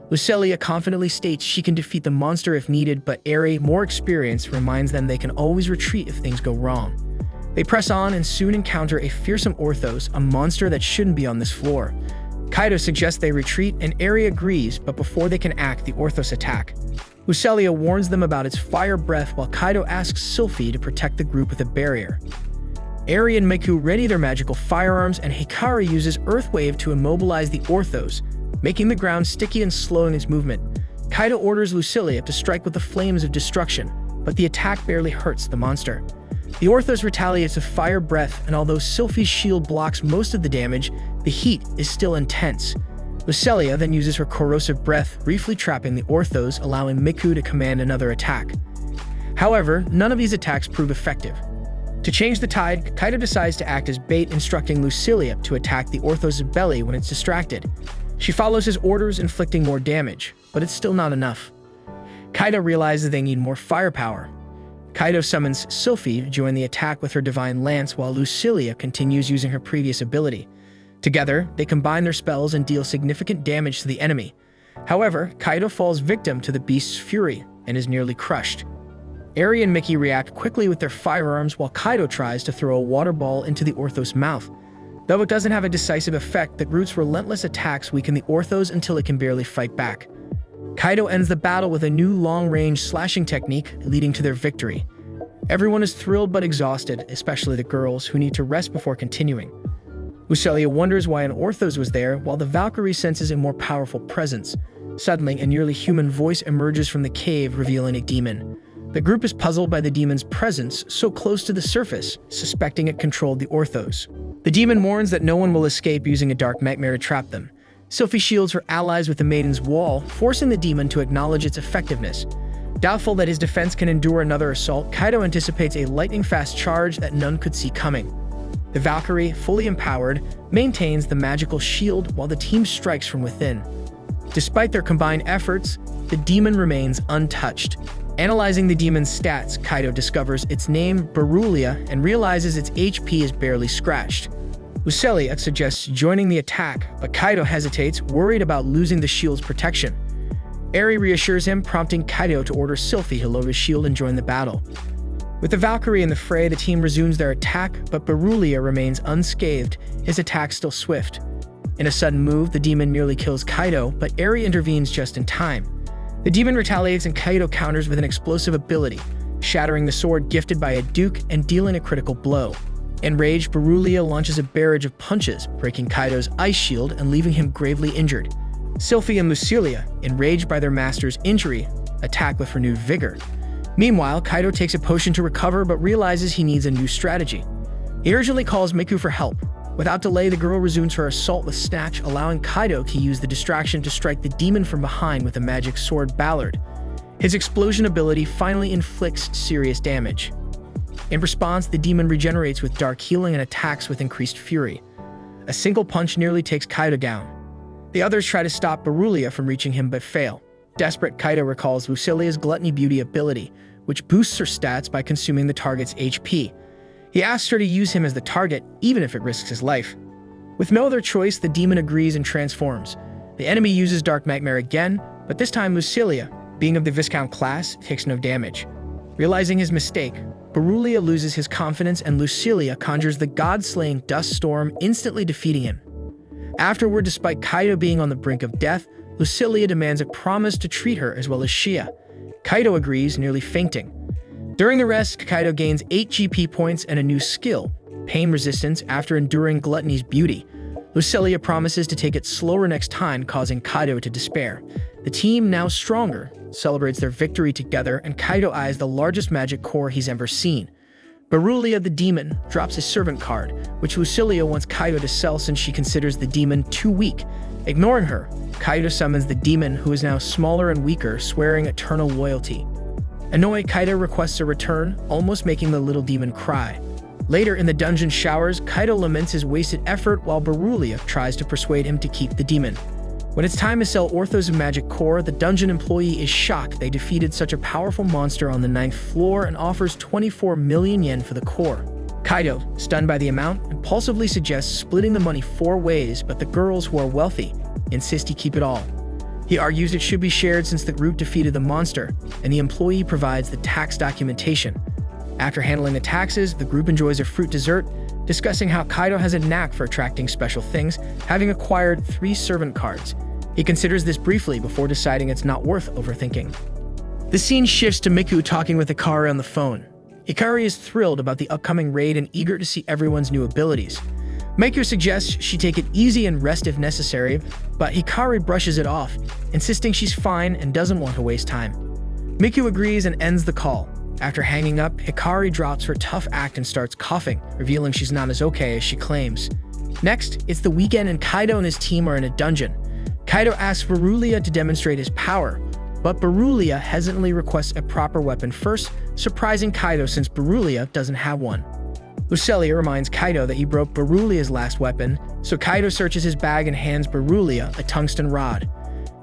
S1: Lucilia confidently states she can defeat the monster if needed, but Eri, more experienced, reminds them they can always retreat if things go wrong. They press on and soon encounter a fearsome Orthos, a monster that shouldn't be on this floor. Kaido suggests they retreat, and Eri agrees, but before they can act, the Orthos attack. Lucilia warns them about its fire breath while Kaido asks Sylphie to protect the group with a barrier. Eri and Miku ready their magical firearms, and Hikari uses Earth Wave to immobilize the Orthos, making the ground sticky and slowing its movement. Kaido orders Lucilia to strike with the flames of destruction, but the attack barely hurts the monster. The Orthos retaliates with fire breath, and although Sylphie's shield blocks most of the damage, the heat is still intense. Lucilia then uses her corrosive breath, briefly trapping the Orthos, allowing Miku to command another attack. However, none of these attacks prove effective. To change the tide, Kaido decides to act as bait, instructing Lucilia to attack the Orthos' belly when it's distracted. She follows his orders, inflicting more damage, but it's still not enough. Kaido realizes they need more firepower. Kaido summons Sylphie to join the attack with her divine lance, while Lucilia continues using her previous ability. Together, they combine their spells and deal significant damage to the enemy. However, Kaido falls victim to the beast's fury and is nearly crushed. Eri and Mickey react quickly with their firearms while Kaido tries to throw a water ball into the Orthos' mouth. Though it doesn't have a decisive effect, the group's relentless attacks weaken the Orthos until it can barely fight back. Kaido ends the battle with a new long-range slashing technique, leading to their victory. Everyone is thrilled but exhausted, especially the girls, who need to rest before continuing. Lucilia wonders why an Orthos was there, while the Valkyrie senses a more powerful presence. Suddenly, a nearly human voice emerges from the cave, revealing a demon. The group is puzzled by the demon's presence so close to the surface, suspecting it controlled the Orthos. The demon warns that no one will escape, using a dark nightmare to trap them. Sylphie shields her allies with the Maiden's Wall, forcing the demon to acknowledge its effectiveness. Doubtful that his defense can endure another assault, Kaido anticipates a lightning-fast charge that none could see coming. The Valkyrie, fully empowered, maintains the magical shield while the team strikes from within. Despite their combined efforts, the demon remains untouched. Analyzing the demon's stats, Kaido discovers its name, Berulia, and realizes its HP is barely scratched. Lucilia suggests joining the attack, but Kaido hesitates, worried about losing the shield's protection. Eri reassures him, prompting Kaido to order Sylphie to load his shield and join the battle. With the Valkyrie in the fray, the team resumes their attack, but Berulia remains unscathed, his attack still swift. In a sudden move, the demon nearly kills Kaido, but Eri intervenes just in time. The demon retaliates and Kaido counters with an explosive ability, shattering the sword gifted by a duke and dealing a critical blow. Enraged, Berulia launches a barrage of punches, breaking Kaido's ice shield and leaving him gravely injured. Sylphie and Lucilia, enraged by their master's injury, attack with renewed vigor. Meanwhile, Kaido takes a potion to recover but realizes he needs a new strategy. He urgently calls Miku for help. Without delay, the girl resumes her assault with Snatch, allowing Kaido to use the distraction to strike the demon from behind with a magic sword Ballard. His explosion ability finally inflicts serious damage. In response, the demon regenerates with dark healing and attacks with increased fury. A single punch nearly takes Kaido down. The others try to stop Berulia from reaching him but fail. Desperate, Kaido recalls Lucilia's Gluttony Beauty ability, which boosts her stats by consuming the target's HP. He asks her to use him as the target, even if it risks his life. With no other choice, the demon agrees and transforms. The enemy uses Dark Nightmare again, but this time Lucilia, being of the Viscount class, takes no damage. Realizing his mistake, Berulia loses his confidence and Lucilia conjures the god-slaying Dust Storm, instantly defeating him. Afterward, despite Kaido being on the brink of death, Lucilia demands a promise to treat her as well as Shia. Kaido agrees, nearly fainting. During the rest, Kaido gains 8 GP points and a new skill, Pain Resistance, after enduring Gluttony's Beauty. Lucilia promises to take it slower next time, causing Kaido to despair. The team, now stronger, celebrates their victory together, and Kaido eyes the largest magic core he's ever seen. Berulia the demon drops a servant card, which Lucilia wants Kaido to sell since she considers the demon too weak. Ignoring her, Kaido summons the demon, who is now smaller and weaker, swearing eternal loyalty. Annoyed, Kaido requests a return, almost making the little demon cry. Later in the dungeon showers, Kaido laments his wasted effort while Berulia tries to persuade him to keep the demon. When it's time to sell Orthos of Magic Core, the dungeon employee is shocked they defeated such a powerful monster on the 9th floor and offers 24 million yen for the core. Kaido, stunned by the amount, impulsively suggests splitting the money 4 ways, but the girls, who are wealthy, insist he keep it all. He argues it should be shared since the group defeated the monster, and the employee provides the tax documentation. After handling the taxes, the group enjoys a fruit dessert, discussing how Kaido has a knack for attracting special things, having acquired 3 servant cards. He considers this briefly before deciding it's not worth overthinking. The scene shifts to Miku talking with Hikari on the phone. Hikari is thrilled about the upcoming raid and eager to see everyone's new abilities. Miku suggests she take it easy and rest if necessary, but Hikari brushes it off, insisting she's fine and doesn't want to waste time. Miku agrees and ends the call. After hanging up, Hikari drops her tough act and starts coughing, revealing she's not as okay as she claims. Next, it's the weekend and Kaido and his team are in a dungeon. Kaido asks Berulia to demonstrate his power, but Berulia hesitantly requests a proper weapon first, surprising Kaido since Berulia doesn't have one. Lucilia reminds Kaido that he broke Berulia's last weapon, so Kaido searches his bag and hands Berulia a tungsten rod.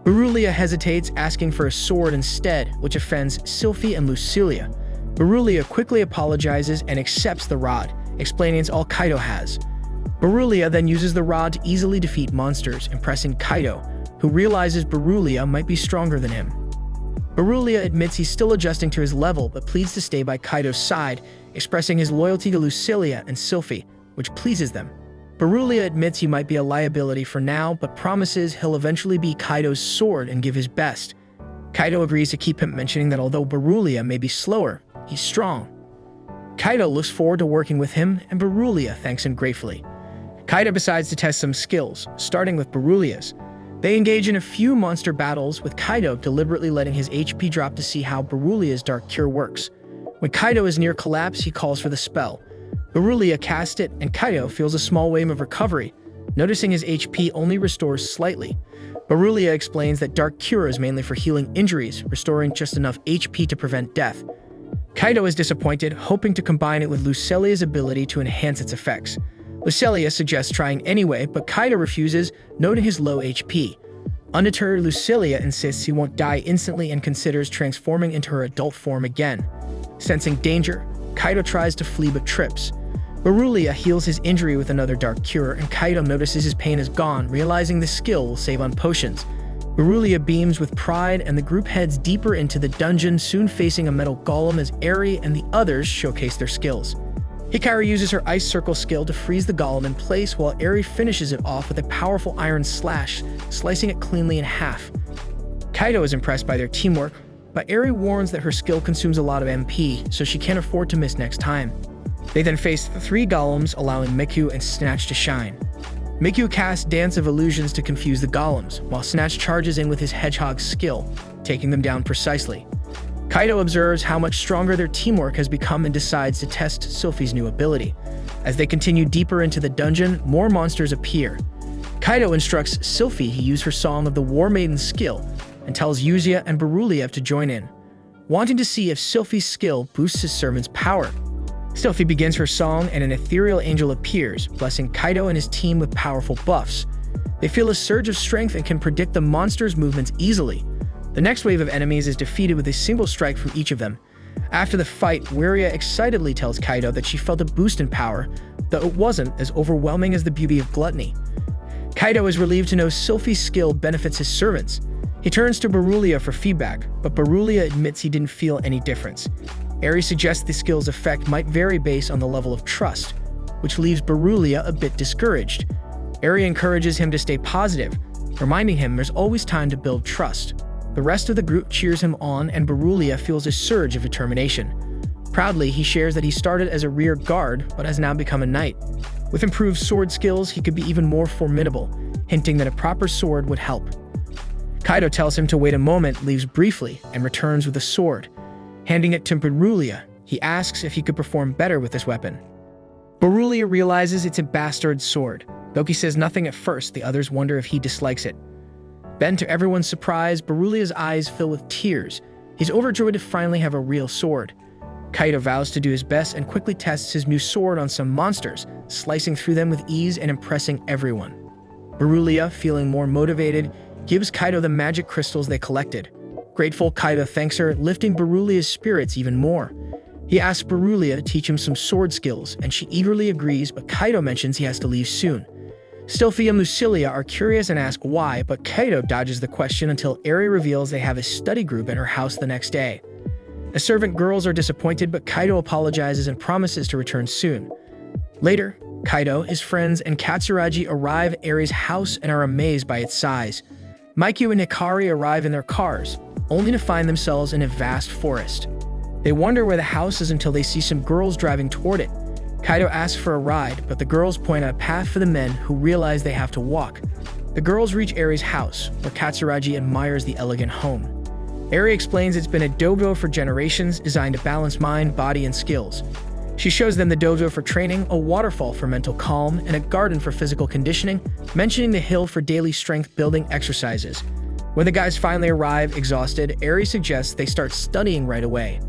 S1: Berulia hesitates, asking for a sword instead, which offends Sylphie and Lucilia. Berulia quickly apologizes and accepts the rod, explaining it's all Kaido has. Berulia then uses the rod to easily defeat monsters, impressing Kaido, who realizes Berulia might be stronger than him. Berulia admits he's still adjusting to his level, but pleads to stay by Kaido's side, expressing his loyalty to Lucilia and Sylphie, which pleases them. Berulia admits he might be a liability for now, but promises he'll eventually be Kaido's sword and give his best. Kaido agrees to keep him, mentioning that although Berulia may be slower, he's strong. Kaido looks forward to working with him, and Berulia thanks him gratefully. Kaido decides to test some skills, starting with Berulia's. They engage in a few monster battles, with Kaido deliberately letting his HP drop to see how Berulia's Dark Cure works. When Kaido is near collapse, he calls for the spell. Berulia casts it, and Kaido feels a small wave of recovery, noticing his HP only restores slightly. Berulia explains that Dark Cure is mainly for healing injuries, restoring just enough HP to prevent death. Kaido is disappointed, hoping to combine it with Lucilia's ability to enhance its effects. Lucilia suggests trying anyway, but Kaido refuses, noting his low HP. Undeterred, Lucilia insists he won't die instantly and considers transforming into her adult form again. Sensing danger, Kaido tries to flee but trips. Berulia heals his injury with another Dark Cure, and Kaido notices his pain is gone, realizing the skill will save on potions. Berulia beams with pride, and the group heads deeper into the dungeon, soon facing a metal golem as Eri and the others showcase their skills. Hikaru uses her ice circle skill to freeze the golem in place while Eri finishes it off with a powerful iron slash, slicing it cleanly in half. Kaido is impressed by their teamwork, but Eri warns that her skill consumes a lot of MP, so she can't afford to miss next time. They then face the 3 golems, allowing Miku and Snatch to shine. Miku casts Dance of Illusions to confuse the golems, while Snatch charges in with his hedgehog skill, taking them down precisely. Kaido observes how much stronger their teamwork has become and decides to test Sylphie's new ability. As they continue deeper into the dungeon, more monsters appear. Kaido instructs Sylphie to use her Song of the War Maiden skill and tells Yuzuya and Beruliev to join in, wanting to see if Sylphie's skill boosts his servant's power. Sylphie begins her song and an ethereal angel appears, blessing Kaido and his team with powerful buffs. They feel a surge of strength and can predict the monster's movements easily. The next wave of enemies is defeated with a single strike from each of them. After the fight, Wiria excitedly tells Kaido that she felt a boost in power, though it wasn't as overwhelming as the beauty of gluttony. Kaido is relieved to know Sylphie's skill benefits his servants. He turns to Beruliev for feedback, but Beruliev admits he didn't feel any difference. Eri suggests the skill's effect might vary based on the level of trust, which leaves Beruliev a bit discouraged. Eri encourages him to stay positive, reminding him there's always time to build trust. The rest of the group cheers him on, and Beruliev feels a surge of determination. Proudly, he shares that he started as a rear guard, but has now become a knight. With improved sword skills, he could be even more formidable, hinting that a proper sword would help. Kaido tells him to wait a moment, leaves briefly, and returns with a sword. Handing it to Beruliev, he asks if he could perform better with this weapon. Beruliev realizes it's a bastard sword. Though he says nothing at first, the others wonder if he dislikes it. Then, to everyone's surprise, Beruliev's eyes fill with tears. He's overjoyed to finally have a real sword. Kaido vows to do his best and quickly tests his new sword on some monsters, slicing through them with ease and impressing everyone. Beruliev, feeling more motivated, gives Kaido the magic crystals they collected. Grateful, Kaido thanks her, lifting Beruliev's spirits even more. He asks Beruliev to teach him some sword skills, and she eagerly agrees, but Kaido mentions he has to leave soon. Sylphie and Lucilia are curious and ask why, but Kaido dodges the question until Eri reveals they have a study group at her house the next day. The servant girls are disappointed, but Kaido apologizes and promises to return soon. Later, Kaido, his friends, and Katsuragi arrive at Eri's house and are amazed by its size. Miku and Hikari arrive in their cars, only to find themselves in a vast forest. They wonder where the house is until they see some girls driving toward it. Kaido asks for a ride, but the girls point out a path for the men who realize they have to walk. The girls reach Eri's house, where Katsuragi admires the elegant home. Eri explains it's been a dojo for generations, designed to balance mind, body, and skills. She shows them the dojo for training, a waterfall for mental calm, and a garden for physical conditioning, mentioning the hill for daily strength-building exercises. When the guys finally arrive, exhausted, Eri suggests they start studying right away.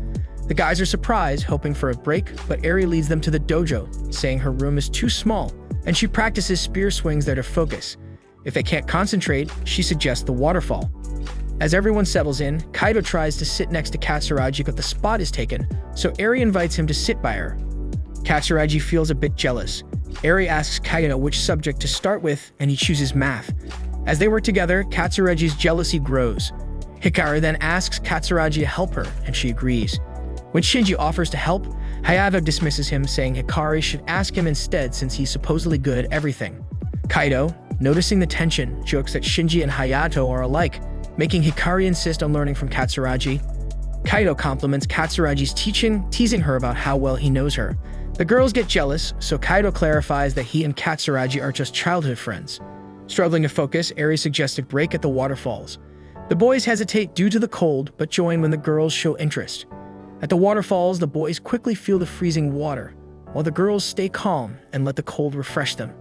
S1: The guys are surprised, hoping for a break, but Eri leads them to the dojo, saying her room is too small, and she practices spear swings there to focus. If they can't concentrate, she suggests the waterfall. As everyone settles in, Kaido tries to sit next to Katsuragi, but the spot is taken, so Eri invites him to sit by her. Katsuragi feels a bit jealous. Eri asks Kaido which subject to start with, and he chooses math. As they work together, Katsuragi's jealousy grows. Hikari then asks Katsuragi to help her, and she agrees. When Shinji offers to help, Hayato dismisses him, saying Hikari should ask him instead since he's supposedly good at everything. Kaido, noticing the tension, jokes that Shinji and Hayato are alike, making Hikari insist on learning from Katsuragi. Kaido compliments Katsuragi's teaching, teasing her about how well he knows her. The girls get jealous, so Kaido clarifies that he and Katsuragi are just childhood friends. Struggling to focus, Eri suggests a break at the waterfalls. The boys hesitate due to the cold, but join when the girls show interest. At the waterfalls, the boys quickly feel the freezing water, while the girls stay calm and let the cold refresh them.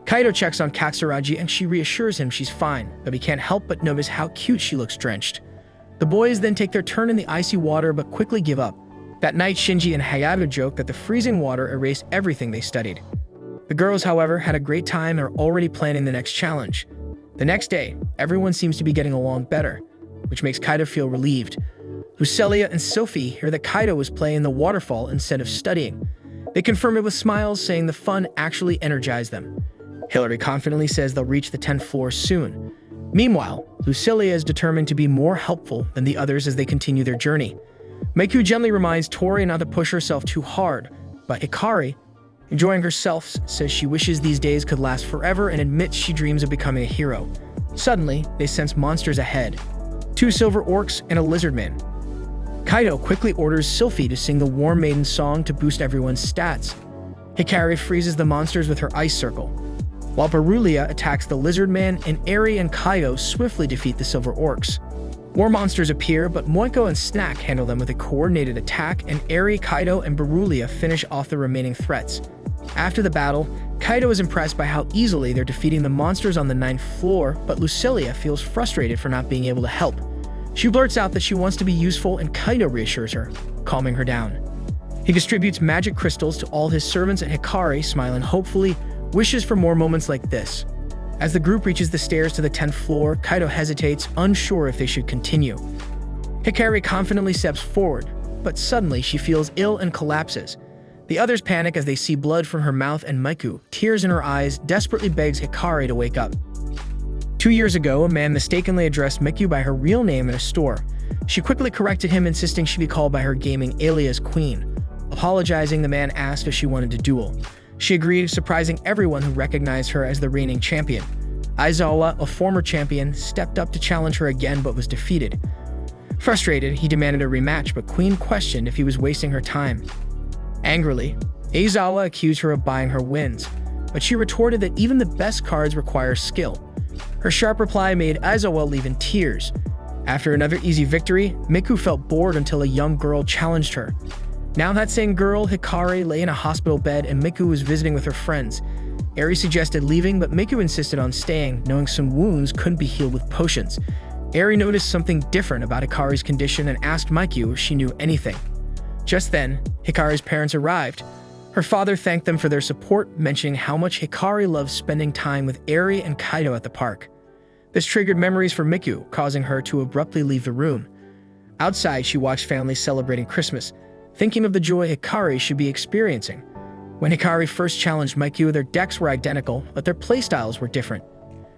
S1: Kaido checks on Katsuragi and she reassures him she's fine, but he can't help but notice how cute she looks drenched. The boys then take their turn in the icy water but quickly give up. That night, Shinji and Hayato joke that the freezing water erased everything they studied. The girls, however, had a great time and are already planning the next challenge. The next day, everyone seems to be getting along better, which makes Kaido feel relieved. Lucilia and Sylphie hear that Kaido was playing the waterfall instead of studying. They confirm it with smiles, saying the fun actually energized them. Hillary confidently says they'll reach the 10th floor soon. Meanwhile, Lucilia is determined to be more helpful than the others as they continue their journey. Miku gently reminds Tori not to push herself too hard, but Hikari, enjoying herself, says she wishes these days could last forever and admits she dreams of becoming a hero. Suddenly, they sense monsters ahead. 2 silver orcs and a lizard man. Kaido quickly orders Sylphie to sing the War Maiden song to boost everyone's stats. Hikari freezes the monsters with her ice circle, while Berulia attacks the lizard man, and Eri and Kaido swiftly defeat the silver orcs. More monsters appear, but Moiko and Snack handle them with a coordinated attack, and Eri, Kaido, and Berulia finish off the remaining threats. After the battle, Kaido is impressed by how easily they're defeating the monsters on the 9th floor, but Lucilia feels frustrated for not being able to help. She blurts out that she wants to be useful, and Kaido reassures her, calming her down. He distributes magic crystals to all his servants, and Hikari, smiling hopefully, wishes for more moments like this. As the group reaches the stairs to the 10th floor, Kaido hesitates, unsure if they should continue. Hikari confidently steps forward, but suddenly she feels ill and collapses. The others panic as they see blood from her mouth, and Miku, tears in her eyes, desperately begs Hikari to wake up. 2 years ago, a man mistakenly addressed Miku by her real name in a store. She quickly corrected him, insisting she be called by her gaming alias Queen. Apologizing, the man asked if she wanted to duel. She agreed, surprising everyone who recognized her as the reigning champion. Aizawa, a former champion, stepped up to challenge her again but was defeated. Frustrated, he demanded a rematch, but Queen questioned if he was wasting her time. Angrily, Aizawa accused her of buying her wins, but she retorted that even the best cards require skill. Her sharp reply made Aizawa leave in tears. After another easy victory, Miku felt bored until a young girl challenged her. Now that same girl, Hikari, lay in a hospital bed and Miku was visiting with her friends. Eri suggested leaving, but Miku insisted on staying, knowing some wounds couldn't be healed with potions. Eri noticed something different about Hikari's condition and asked Miku if she knew anything. Just then, Hikari's parents arrived. Her father thanked them for their support, mentioning how much Hikari loves spending time with Eri and Kaido at the park. This triggered memories for Miku, causing her to abruptly leave the room. Outside, she watched families celebrating Christmas, thinking of the joy Hikari should be experiencing. When Hikari first challenged Miku, their decks were identical, but their playstyles were different.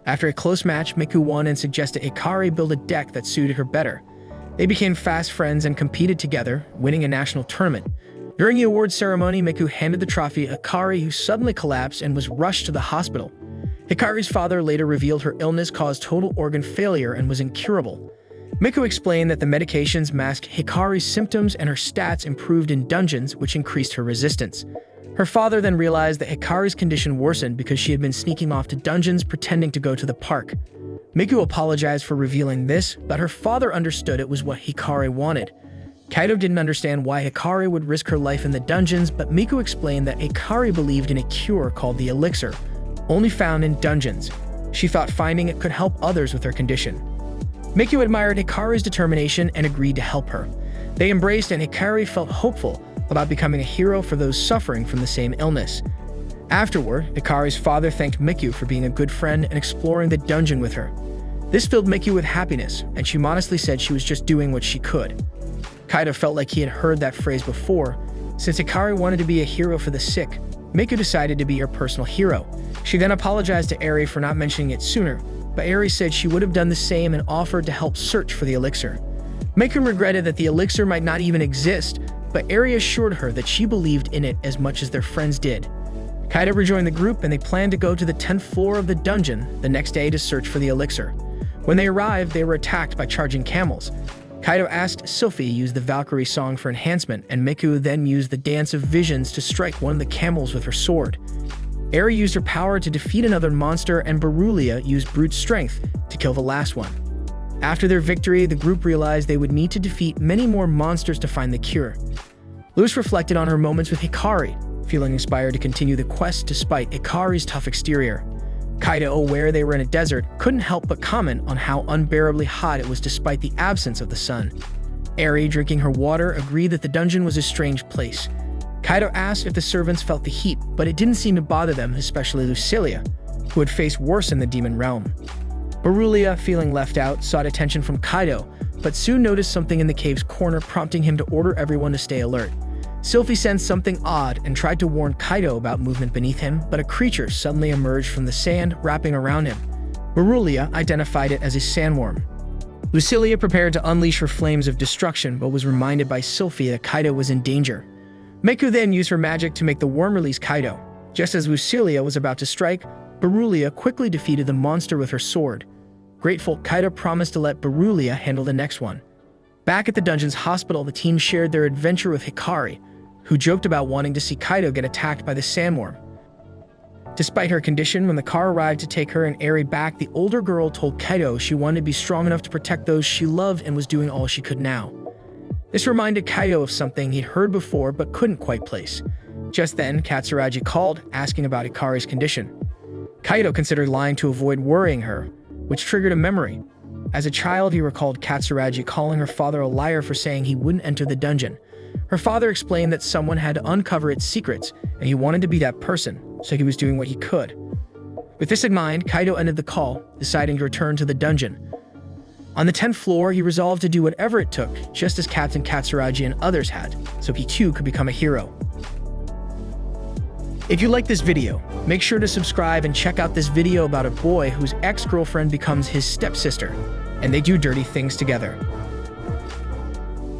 S1: After a close match, Miku won and suggested Hikari build a deck that suited her better. They became fast friends and competed together, winning a national tournament. During the awards ceremony, Miku handed the trophy to Hikari, who suddenly collapsed and was rushed to the hospital. Hikari's father later revealed her illness caused total organ failure and was incurable. Miku explained that the medications masked Hikari's symptoms and her stats improved in dungeons, which increased her resistance. Her father then realized that Hikari's condition worsened because she had been sneaking off to dungeons pretending to go to the park. Miku apologized for revealing this, but her father understood it was what Hikari wanted. Kaido didn't understand why Hikari would risk her life in the dungeons, but Miku explained that Hikari believed in a cure called the elixir, only found in dungeons. She thought finding it could help others with her condition. Miku admired Hikari's determination and agreed to help her. They embraced, and Hikari felt hopeful about becoming a hero for those suffering from the same illness. Afterward, Hikari's father thanked Miku for being a good friend and exploring the dungeon with her. This filled Miku with happiness, and she modestly said she was just doing what she could. Kaido felt like he had heard that phrase before. Since Hikari wanted to be a hero for the sick, Miku decided to be her personal hero. She then apologized to Eri for not mentioning it sooner, but Eri said she would have done the same and offered to help search for the elixir. Miku regretted that the elixir might not even exist, but Eri assured her that she believed in it as much as their friends did. Kaido rejoined the group, and they planned to go to the 10th floor of the dungeon the next day to search for the elixir. When they arrived, they were attacked by charging camels. Kaido asked Sylphie to use the Valkyrie song for enhancement, and Miku then used the Dance of Visions to strike one of the camels with her sword. Eri used her power to defeat another monster, and Berulia used brute strength to kill the last one. After their victory, the group realized they would need to defeat many more monsters to find the cure. Luz reflected on her moments with Hikari, feeling inspired to continue the quest despite Hikari's tough exterior. Kaido, aware they were in a desert, couldn't help but comment on how unbearably hot it was despite the absence of the sun. Eri, drinking her water, agreed that the dungeon was a strange place. Kaido asked if the servants felt the heat, but it didn't seem to bother them, especially Lucilia, who had faced worse in the demon realm. Berulia, feeling left out, sought attention from Kaido, but soon noticed something in the cave's corner, prompting him to order everyone to stay alert. Sylphie sensed something odd and tried to warn Kaido about movement beneath him, but a creature suddenly emerged from the sand, wrapping around him. Berulia identified it as a sandworm. Lucilia prepared to unleash her flames of destruction, but was reminded by Sylphie that Kaido was in danger. Meiko then used her magic to make the worm release Kaido. Just as Lucilia was about to strike, Berulia quickly defeated the monster with her sword. Grateful, Kaido promised to let Berulia handle the next one. Back at the dungeon's hospital, the team shared their adventure with Hikari, who joked about wanting to see Kaido get attacked by the sandworm. Despite her condition, when the car arrived to take her and Eri back, the older girl told Kaido she wanted to be strong enough to protect those she loved and was doing all she could now. This reminded Kaido of something he'd heard before but couldn't quite place. Just then, Katsuragi called, asking about Hikari's condition. Kaido considered lying to avoid worrying her, which triggered a memory. As a child, he recalled Katsuragi calling her father a liar for saying he wouldn't enter the dungeon. Her father explained that someone had to uncover its secrets, and he wanted to be that person, so he was doing what he could. With this in mind, Kaido ended the call, deciding to return to the dungeon. On the 10th floor, he resolved to do whatever it took, just as Captain Katsuragi and others had, so he too could become a hero. If you like this video, make sure to subscribe and check out this video about a boy whose ex-girlfriend becomes his stepsister, and they do dirty things together.